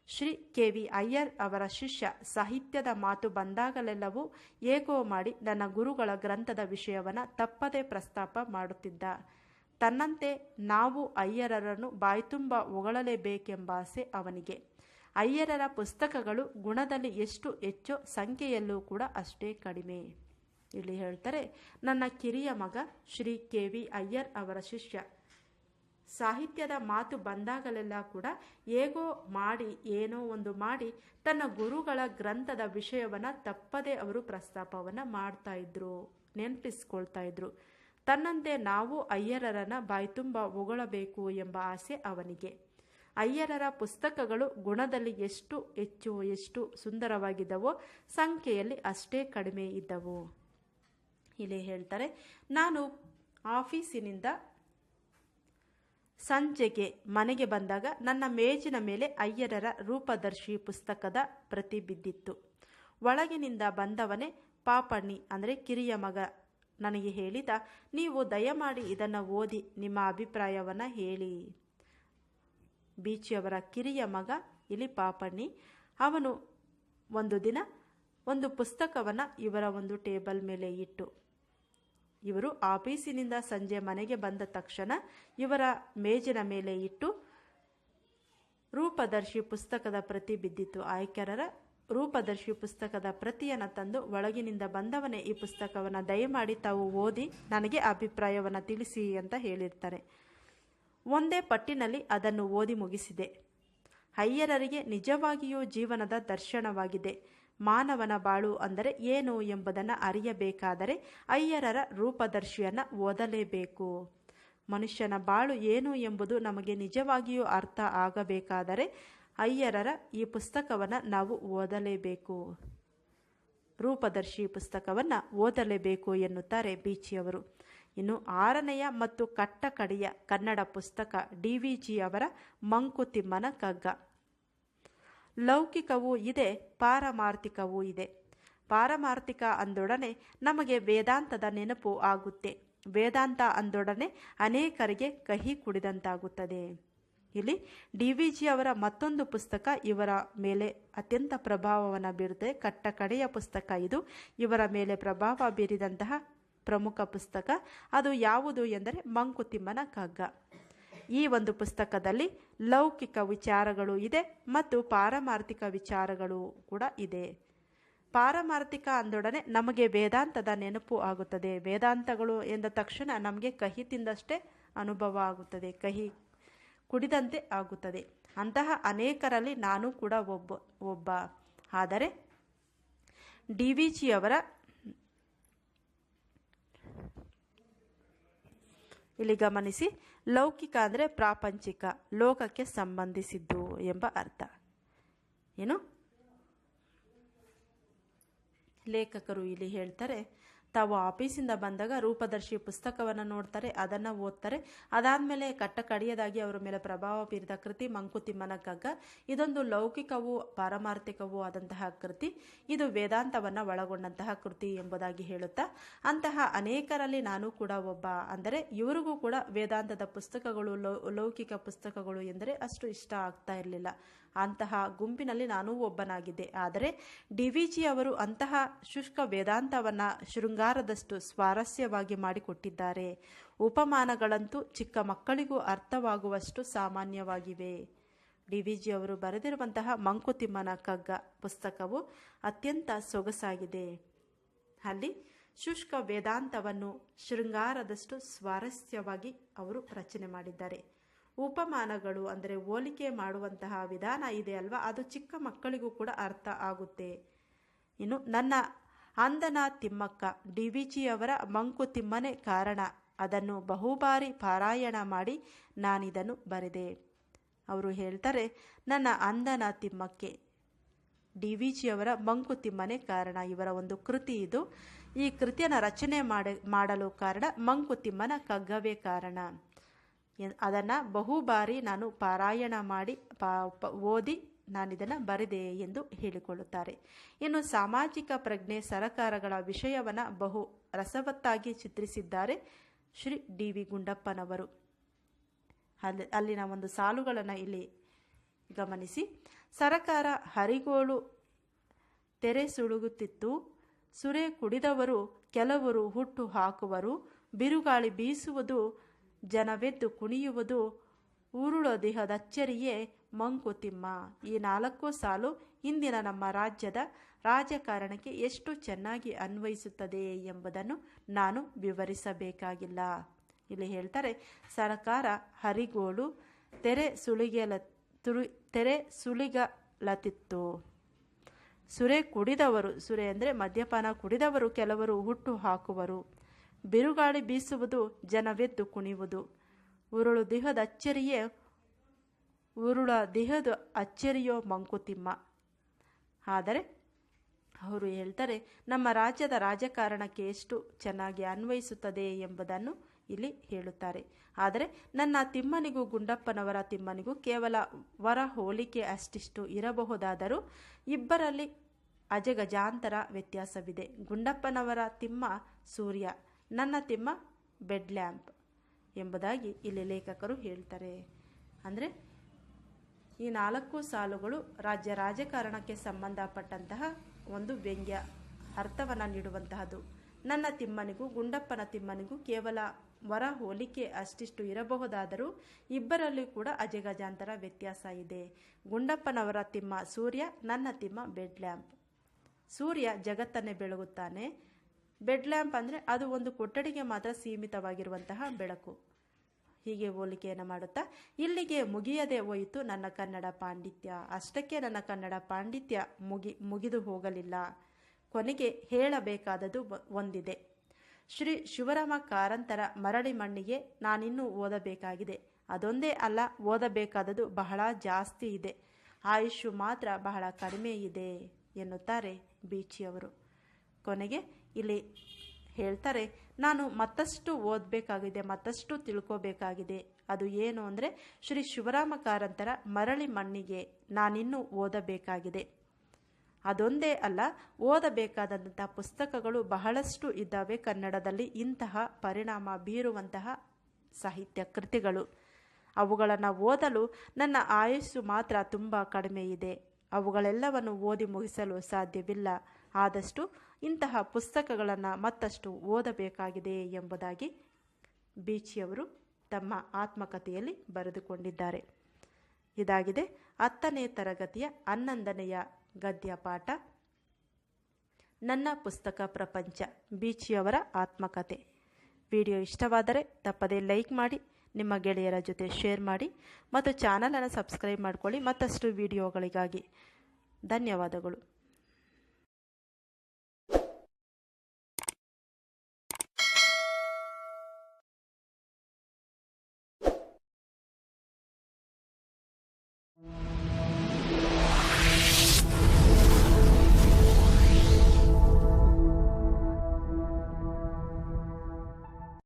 ಶ್ರೀ ಕೆ.ವಿ. ಅಯ್ಯರ್ ಅವರ ಶಿಷ್ಯ ಸಾಹಿತ್ಯದ ಮಾತು ಬಂದಾಗಲೆಲ್ಲವೂ ಏಕೋ ಮಾಡಿ ನನ್ನ ಗುರುಗಳ ಗ್ರಂಥದ ವಿಷಯವನ್ನು ತಪ್ಪದೇ ಪ್ರಸ್ತಾಪ ಮಾಡುತ್ತಿದ್ದ. ತನ್ನಂತೆ ನಾವು ಅಯ್ಯರರನ್ನು ಬಾಯ್ತುಂಬ ಹೊಗಳಲೇಬೇಕೆಂಬ ಆಸೆ ಅವನಿಗೆ. ಅಯ್ಯರರ ಪುಸ್ತಕಗಳು ಗುಣದಲ್ಲಿ ಎಷ್ಟು ಹೆಚ್ಚೋ ಸಂಖ್ಯೆಯಲ್ಲೂ ಕೂಡ ಅಷ್ಟೇ ಕಡಿಮೆ. ಇಲ್ಲಿ ಹೇಳ್ತಾರೆ, ನನ್ನ ಕಿರಿಯ ಮಗ ಶ್ರೀ ಕೆ.ವಿ. ಅಯ್ಯರ್ ಅವರ ಶಿಷ್ಯ ಸಾಹಿತ್ಯದ ಮಾತು ಬಂದಾಗಲೆಲ್ಲ ಕೂಡ ಹೇಗೋ ಮಾಡಿ ಏನೋ ಒಂದು ಮಾಡಿ ತನ್ನ ಗುರುಗಳ ಗ್ರಂಥದ ವಿಷಯವನ್ನು ತಪ್ಪದೇ ಅವರು ಪ್ರಸ್ತಾಪವನ್ನು ಮಾಡ್ತಾ ಇದ್ರು, ನೆನಪಿಸ್ಕೊಳ್ತಾ ಇದ್ರು. ತನ್ನಂತೆ ನಾವು ಅಯ್ಯರರನ್ನು ಬಾಯ್ತುಂಬ ಹೊಗಳಬೇಕು ಎಂಬ ಆಸೆ ಅವನಿಗೆ. ಅಯ್ಯರರ ಪುಸ್ತಕಗಳು ಗುಣದಲ್ಲಿ ಎಷ್ಟು ಸುಂದರವಾಗಿದ್ದವೋ ಸಂಖ್ಯೆಯಲ್ಲಿ ಅಷ್ಟೇ ಕಡಿಮೆ ಇದ್ದವು. ಇಲ್ಲಿ ಹೇಳ್ತಾರೆ, ನಾನು ಆಫೀಸಿನಿಂದ ಸಂಜೆಗೆ ಮನೆಗೆ ಬಂದಾಗ ನನ್ನ ಮೇಜಿನ ಮೇಲೆ ಅಯ್ಯರರ ರೂಪದರ್ಶಿ ಪುಸ್ತಕದ ಪ್ರತಿ ಬಿದ್ದಿತ್ತು. ಒಳಗಿನಿಂದ ಬಂದವನೇ ಪಾಪಣ್ಣಿ ಅಂದರೆ ಕಿರಿಯ ಮಗ ನನಗೆ ಹೇಳಿದ, ನೀವು ದಯಮಾಡಿ ಇದನ್ನು ಓದಿ ನಿಮ್ಮ ಅಭಿಪ್ರಾಯವನ್ನು ಹೇಳಿ. ಬೀಚಿಯವರ ಕಿರಿಯ ಮಗ ಇಲ್ಲಿ ಪಾಪಣ್ಣಿ. ಅವನು ಒಂದು ದಿನ ಒಂದು ಪುಸ್ತಕವನ್ನು ಇವರ ಒಂದು ಟೇಬಲ್ ಮೇಲೆ ಇಟ್ಟು, ಇವರು ಆಫೀಸಿನಿಂದ ಸಂಜೆ ಮನೆಗೆ ಬಂದ ತಕ್ಷಣ ಇವರ ಮೇಜಿನ ಮೇಲೆ ಇಟ್ಟು ರೂಪದರ್ಶಿ ಪುಸ್ತಕದ ಪ್ರತಿ ಬಿದ್ದಿತ್ತು. ಆಯ್ಕೆರರ ರೂಪದರ್ಶಿ ಪುಸ್ತಕದ ಪ್ರತಿಯನ್ನು ತಂದು, ಒಳಗಿನಿಂದ ಬಂದವನೇ ಈ ಪುಸ್ತಕವನ್ನು ದಯಮಾಡಿ ತಾವು ಓದಿ ನನಗೆ ಅಭಿಪ್ರಾಯವನ್ನು ತಿಳಿಸಿ ಅಂತ ಹೇಳಿರ್ತಾರೆ. ಒಂದೇ ಪಟ್ಟಿನಲ್ಲಿ ಅದನ್ನು ಓದಿ ಮುಗಿಸಿದೆ. ಅಯ್ಯರರಿಗೆ ನಿಜವಾಗಿಯೂ ಜೀವನದ ದರ್ಶನವಾಗಿದೆ. ಮಾನವನ ಬಾಳು ಅಂದರೆ ಏನು ಎಂಬುದನ್ನು ಅರಿಯಬೇಕಾದರೆ ಅಯ್ಯರರ ರೂಪದರ್ಶಿಯನ್ನು ಓದಲೇಬೇಕು. ಮನುಷ್ಯನ ಬಾಳು ಏನು ಎಂಬುದು ನಮಗೆ ನಿಜವಾಗಿಯೂ ಅರ್ಥ ಆಗಬೇಕಾದರೆ ಅಯ್ಯರರ ಈ ಪುಸ್ತಕವನ್ನು ನಾವು ಓದಲೇಬೇಕು. ರೂಪದರ್ಶಿ ಪುಸ್ತಕವನ್ನು ಓದಲೇಬೇಕು ಎನ್ನುತ್ತಾರೆ ಬೀಚಿಯವರು. ಇನ್ನು 6ನೆಯ ಮತ್ತು ಕಟ್ಟಕಡೆಯ ಕನ್ನಡ ಪುಸ್ತಕ ಡಿ.ವಿ.ಜಿ. ಅವರ ಮಂಕುತಿಮ್ಮನ ಕಗ್ಗ. ಲೌಕಿಕವೂ ಇದೆ, ಪಾರಮಾರ್ಥಿಕವೂ ಇದೆ. ಪಾರಮಾರ್ಥಿಕ ಅಂದೊಡನೆ ನಮಗೆ ವೇದಾಂತದ ನೆನಪು ಆಗುತ್ತೆ. ವೇದಾಂತ ಅಂದೊಡನೆ ಅನೇಕರಿಗೆ ಕಹಿ ಕುಡಿದಂತಾಗುತ್ತದೆ. ಇಲ್ಲಿ ಡಿ.ವಿ.ಜಿ. ಅವರ ಮತ್ತೊಂದು ಪುಸ್ತಕ ಇವರ ಮೇಲೆ ಅತ್ಯಂತ ಪ್ರಭಾವವನ್ನು ಬೀರುತ್ತೆ. ಕಟ್ಟಕಡೆಯ ಪುಸ್ತಕ ಇದು. ಇವರ ಮೇಲೆ ಪ್ರಭಾವ ಬೀರಿದಂತಹ ಪ್ರಮುಖ ಪುಸ್ತಕ ಅದು ಯಾವುದು ಎಂದರೆ ಮಂಕುತಿಮ್ಮನ ಕಗ್ಗ. ಈ ಒಂದು ಪುಸ್ತಕದಲ್ಲಿ ಲೌಕಿಕ ವಿಚಾರಗಳು ಇದೆ ಮತ್ತು ಪಾರಮಾರ್ಥಿಕ ವಿಚಾರಗಳು ಕೂಡ ಇದೆ. ಪಾರಮಾರ್ಥಿಕ ಅಂದೊಡನೆ ನಮಗೆ ವೇದಾಂತದ ನೆನಪು ಆಗುತ್ತದೆ. ವೇದಾಂತಗಳು ಎಂದ ತಕ್ಷಣ ನಮಗೆ ಕಹಿ ತಿಂದಷ್ಟೇ ಅನುಭವ ಆಗುತ್ತದೆ, ಕಹಿ ಕುಡಿದಂತೆ ಆಗುತ್ತದೆ. ಅಂತಹ ಅನೇಕರಲ್ಲಿ ನಾನು ಕೂಡ ಒಬ್ಬ. ಆದರೆ ಡಿ.ವಿ.ಜಿ. ಅವರ ಇಲ್ಲಿ ಗಮನಿಸಿ, ಲೌಕಿಕ ಅಂದರೆ ಪ್ರಾಪಂಚಿಕ, ಲೋಕಕ್ಕೆ ಸಂಬಂಧಿಸಿದ್ದು ಎಂಬ ಅರ್ಥ. ಏನು ಲೇಖಕರು ಇಲ್ಲಿ ಹೇಳ್ತಾರೆ, ತಾವು ಆಫೀಸಿಂದ ಬಂದಾಗ ರೂಪದರ್ಶಿ ಪುಸ್ತಕವನ್ನು ನೋಡ್ತಾರೆ, ಅದನ್ನು ಓದ್ತಾರೆ. ಅದಾದಮೇಲೆ ಕಟ್ಟಕಡೆಯದಾಗಿ ಅವರ ಮೇಲೆ ಪ್ರಭಾವ ಬೀರಿದ ಕೃತಿ ಮಂಕುತಿಮ್ಮನ ಕಗ್ಗ. ಇದೊಂದು ಲೌಕಿಕವೂ ಪಾರಮಾರ್ಥಿಕವೂ ಆದಂತಹ ಕೃತಿ. ಇದು ವೇದಾಂತವನ್ನು ಒಳಗೊಂಡಂತಹ ಕೃತಿ ಎಂಬುದಾಗಿ ಹೇಳುತ್ತಾ, ಅಂತಹ ಅನೇಕರಲ್ಲಿ ನಾನು ಕೂಡ ಒಬ್ಬ. ಅಂದರೆ ಇವರಿಗೂ ಕೂಡ ವೇದಾಂತದ ಪುಸ್ತಕಗಳು, ಲೌಕಿಕ ಪುಸ್ತಕಗಳು ಎಂದರೆ ಅಷ್ಟು ಇಷ್ಟ ಆಗ್ತಾ ಇರಲಿಲ್ಲ. ಅಂತಹ ಗುಂಪಿನಲ್ಲಿ ನಾನೂ ಒಬ್ಬನಾಗಿದ್ದೆ. ಆದರೆ ಡಿ.ವಿ.ಜಿ. ಅವರು ಅಂತಹ ಶುಷ್ಕ ವೇದಾಂತವನ್ನು ಶೃಂಗಾರದಷ್ಟು ಸ್ವಾರಸ್ಯವಾಗಿ ಮಾಡಿಕೊಟ್ಟಿದ್ದಾರೆ. ಉಪಮಾನಗಳಂತೂ ಚಿಕ್ಕ ಮಕ್ಕಳಿಗೂ ಅರ್ಥವಾಗುವಷ್ಟು ಸಾಮಾನ್ಯವಾಗಿವೆ. ಡಿ.ವಿ.ಜಿ. ಅವರು ಬರೆದಿರುವಂತಹ ಮಂಕುತಿಮ್ಮನ ಕಗ್ಗ ಪುಸ್ತಕವು ಅತ್ಯಂತ ಸೊಗಸಾಗಿದೆ. ಅಲ್ಲಿ ಶುಷ್ಕ ವೇದಾಂತವನ್ನು ಶೃಂಗಾರದಷ್ಟು ಸ್ವಾರಸ್ಯವಾಗಿ ಅವರು ರಚನೆ ಮಾಡಿದ್ದಾರೆ. ಉಪಮಾನಗಳು ಅಂದರೆ ಹೋಲಿಕೆ ಮಾಡುವಂತಹ ವಿಧಾನ ಇದೆ ಅಲ್ವಾ, ಅದು ಚಿಕ್ಕ ಮಕ್ಕಳಿಗೂ ಕೂಡ ಅರ್ಥ ಆಗುತ್ತೆ. ಇನ್ನು ನನ್ನ ಅಂದನ ತಿಮ್ಮಕ್ಕ, ಡಿ.ವಿ.ಜಿ. ಅವರ ಮಂಕುತಿಮ್ಮನೇ ಕಾರಣ. ಅದನ್ನು ಬಹುಬಾರಿ ಪಾರಾಯಣ ಮಾಡಿ ನಾನಿದನ್ನು ಬರೆದೆ. ಅವರು ಹೇಳ್ತಾರೆ, ನನ್ನ ಅಂದನ ತಿಮ್ಮಕ್ಕೆ ಡಿ.ವಿ.ಜಿ. ಅವರ ಮಂಕುತಿಮ್ಮನೇ ಕಾರಣ. ಇವರ ಒಂದು ಕೃತಿ ಇದು. ಈ ಕೃತಿಯನ್ನು ರಚನೆ ಮಾಡಲು ಕಾರಣ ಮಂಕುತಿಮ್ಮನ ಕಗ್ಗವೇ ಕಾರಣ. ಅದನ್ನು ಬಹುಬಾರಿ ನಾನು ಪಾರಾಯಣ ಮಾಡಿ ಓದಿ ನಾನಿದನ್ನು ಬರೆದೆ ಎಂದು ಹೇಳಿಕೊಳ್ಳುತ್ತಾರೆ. ಇನ್ನು ಸಾಮಾಜಿಕ ಪ್ರಜ್ಞೆ ಸರಕಾರಗಳ ವಿಷಯವನ್ನು ಬಹು ರಸವತ್ತಾಗಿ ಚಿತ್ರಿಸಿದ್ದಾರೆ ಶ್ರೀ ಡಿ ವಿ ಗುಂಡಪ್ಪನವರು. ಅಲ್ಲಿನ ಒಂದು ಸಾಲುಗಳನ್ನು ಇಲ್ಲಿ ಗಮನಿಸಿ. ಸರಕಾರ ಹರಿಗೋಳು ತೆರೆ ಸುಳುಗುತ್ತಿತ್ತು, ಸುರೆ ಕುಡಿದವರು ಕೆಲವರು ಹುಟ್ಟು ಹಾಕುವರು, ಬಿರುಗಾಳಿ ಬೀಸುವುದು, ಜನವೆದ್ದು ಕುಣಿಯುವುದು, ಉರುಳದಿಹದಚ್ಚರಿಯೇ ಮಂಕುತಿಮ್ಮ. ಈ 4 ಸಾಲು ಇಂದಿನ ನಮ್ಮ ರಾಜ್ಯದ ರಾಜಕಾರಣಕ್ಕೆ ಎಷ್ಟು ಚೆನ್ನಾಗಿ ಅನ್ವಯಿಸುತ್ತದೆ ಎಂಬುದನ್ನು ನಾನು ವಿವರಿಸಬೇಕಾಗಿಲ್ಲ. ಇಲ್ಲಿ ಹೇಳ್ತಾರೆ, ಸರಕಾರ ಹರಿಗೋಳು ತೆರೆ ಸುಳಿಗಲತ್ತಿತ್ತು, ಸುರೆ ಕುಡಿದವರು, ಸುರೆ ಅಂದರೆ ಮದ್ಯಪಾನ ಕುಡಿದವರು ಕೆಲವರು ಹುಟ್ಟು ಹಾಕುವರು, ಬಿರುಗಾಳಿ ಬೀಸುವುದು, ಜನವೆದ್ದು ಕುಣಿಯುವುದು, ಉರುಳ ದೇಹದ ಅಚ್ಚರಿಯೋ ಮಂಕುತಿಮ್ಮ. ಆದರೆ ಅವರು ಹೇಳ್ತಾರೆ, ನಮ್ಮ ರಾಜ್ಯದ ರಾಜಕಾರಣಕ್ಕೆ ಎಷ್ಟು ಚೆನ್ನಾಗಿ ಅನ್ವಯಿಸುತ್ತದೆ ಎಂಬುದನ್ನು ಇಲ್ಲಿ ಹೇಳುತ್ತಾರೆ. ಆದರೆ ನನ್ನ ತಿಮ್ಮನಿಗೂ ಗುಂಡಪ್ಪನವರ ತಿಮ್ಮನಿಗೂ ಕೇವಲ ವರ ಹೋಲಿಕೆ ಅಷ್ಟಿಷ್ಟು ಇರಬಹುದಾದರೂ ಇಬ್ಬರಲ್ಲಿ ಅಜಗಜಾಂತರ ವ್ಯತ್ಯಾಸವಿದೆ. ಗುಂಡಪ್ಪನವರ ತಿಮ್ಮ ಸೂರ್ಯ, ನನ್ನ ತಿಮ್ಮ ಬೆಡ್ ಲ್ಯಾಂಪ್ ಎಂಬುದಾಗಿ ಇಲ್ಲಿ ಲೇಖಕರು ಹೇಳ್ತಾರೆ. ಅಂದರೆ ಈ 4 ಸಾಲುಗಳು ರಾಜ್ಯ ರಾಜಕಾರಣಕ್ಕೆ ಸಂಬಂಧಪಟ್ಟಂತಹ ಒಂದು ವ್ಯಂಗ್ಯ ಅರ್ಥವನ್ನು ನೀಡುವಂತಹದ್ದು. ನನ್ನ ತಿಮ್ಮನಿಗೂ ಗುಂಡಪ್ಪನ ತಿಮ್ಮನಿಗೂ ಕೇವಲ ವರ ಹೋಲಿಕೆ ಅಷ್ಟಿಷ್ಟು ಇರಬಹುದಾದರೂ ಇಬ್ಬರಲ್ಲಿ ಕೂಡ ಅಜಗಜಾಂತರ ವ್ಯತ್ಯಾಸ ಇದೆ. ಗುಂಡಪ್ಪನವರ ತಿಮ್ಮ ಸೂರ್ಯ, ನನ್ನ ತಿಮ್ಮ ಬೆಡ್ ಲ್ಯಾಂಪ್. ಸೂರ್ಯ ಜಗತ್ತನ್ನೇ ಬೆಳಗುತ್ತಾನೆ. ಬೆಡ್ ಲ್ಯಾಂಪ್ ಅಂದರೆ ಅದು ಒಂದು ಕೊಠಡಿಗೆ ಮಾತ್ರ ಸೀಮಿತವಾಗಿರುವಂತಹ ಬೆಳಕು. ಹೀಗೆ ಹೋಲಿಕೆಯನ್ನು ಮಾಡುತ್ತಾ ಇಲ್ಲಿಗೆ ಮುಗಿಯದೆ ಹೋಯಿತು ನನ್ನ ಕನ್ನಡ ಪಾಂಡಿತ್ಯ. ಅಷ್ಟಕ್ಕೆ ನನ್ನ ಕನ್ನಡ ಪಾಂಡಿತ್ಯ ಮುಗಿದು ಹೋಗಲಿಲ್ಲ. ಕೊನೆಗೆ ಹೇಳಬೇಕಾದದ್ದು ಒಂದಿದೆ. ಶ್ರೀ ಶಿವರಾಮ ಕಾರಂತರ ಮರಳಿ ಮಣ್ಣಿಗೆ ನಾನಿನ್ನೂ ಓದಬೇಕಾಗಿದೆ. ಅದೊಂದೇ ಅಲ್ಲ, ಓದಬೇಕಾದದ್ದು ಬಹಳ ಜಾಸ್ತಿ ಇದೆ. ಆಯುಷು ಮಾತ್ರ ಬಹಳ ಕಡಿಮೆ ಇದೆ ಎನ್ನುತ್ತಾರೆ ಬೀಚಿಯವರು. ಕೊನೆಗೆ ಇಲ್ಲಿ ಹೇಳ್ತಾರೆ, ನಾನು ಮತ್ತಷ್ಟು ಓದಬೇಕಾಗಿದೆ, ಮತ್ತಷ್ಟು ತಿಳ್ಕೋಬೇಕಾಗಿದೆ. ಅದು ಏನು ಅಂದರೆ ಶ್ರೀ ಶಿವರಾಮ ಕಾರಂತರ ಮರಳಿ ಮಣ್ಣಿಗೆ ನಾನಿನ್ನೂ ಓದಬೇಕಾಗಿದೆ. ಅದೊಂದೇ ಅಲ್ಲ, ಓದಬೇಕಾದಂಥ ಪುಸ್ತಕಗಳು ಬಹಳಷ್ಟು ಇದ್ದಾವೆ ಕನ್ನಡದಲ್ಲಿ. ಇಂತಹ ಪರಿಣಾಮ ಬೀರುವಂತಹ ಸಾಹಿತ್ಯ ಕೃತಿಗಳು, ಅವುಗಳನ್ನು ಓದಲು ನನ್ನ ಆಯಸ್ಸು ಮಾತ್ರ ತುಂಬ ಕಡಿಮೆ ಇದೆ. ಅವುಗಳೆಲ್ಲವನ್ನು ಓದಿ ಮುಗಿಸಲು ಸಾಧ್ಯವಿಲ್ಲ. ಆದಷ್ಟು ಇಂತಹ ಪುಸ್ತಕಗಳನ್ನು ಮತ್ತಷ್ಟು ಓದಬೇಕಾಗಿದೆ ಎಂಬುದಾಗಿ ಬೀಚಿಯವರು ತಮ್ಮ ಆತ್ಮಕಥೆಯಲ್ಲಿ ಬರೆದುಕೊಂಡಿದ್ದಾರೆ. ಇದಾಗಿದೆ 10ನೇ ತರಗತಿಯ 11ನೆಯ ಗದ್ಯ ಪಾಠ, ನನ್ನ ಪುಸ್ತಕ ಪ್ರಪಂಚ, ಬೀಚಿಯವರ ಆತ್ಮಕಥೆ. ವಿಡಿಯೋ ಇಷ್ಟವಾದರೆ ತಪ್ಪದೇ ಲೈಕ್ ಮಾಡಿ, ನಿಮ್ಮ ಗೆಳೆಯರ ಜೊತೆ ಶೇರ್ ಮಾಡಿ ಮತ್ತು ಚಾನಲನ್ನು ಸಬ್ಸ್ಕ್ರೈಬ್ ಮಾಡಿಕೊಳ್ಳಿ ಮತ್ತಷ್ಟು ವಿಡಿಯೋಗಳಿಗಾಗಿ. ಧನ್ಯವಾದಗಳು.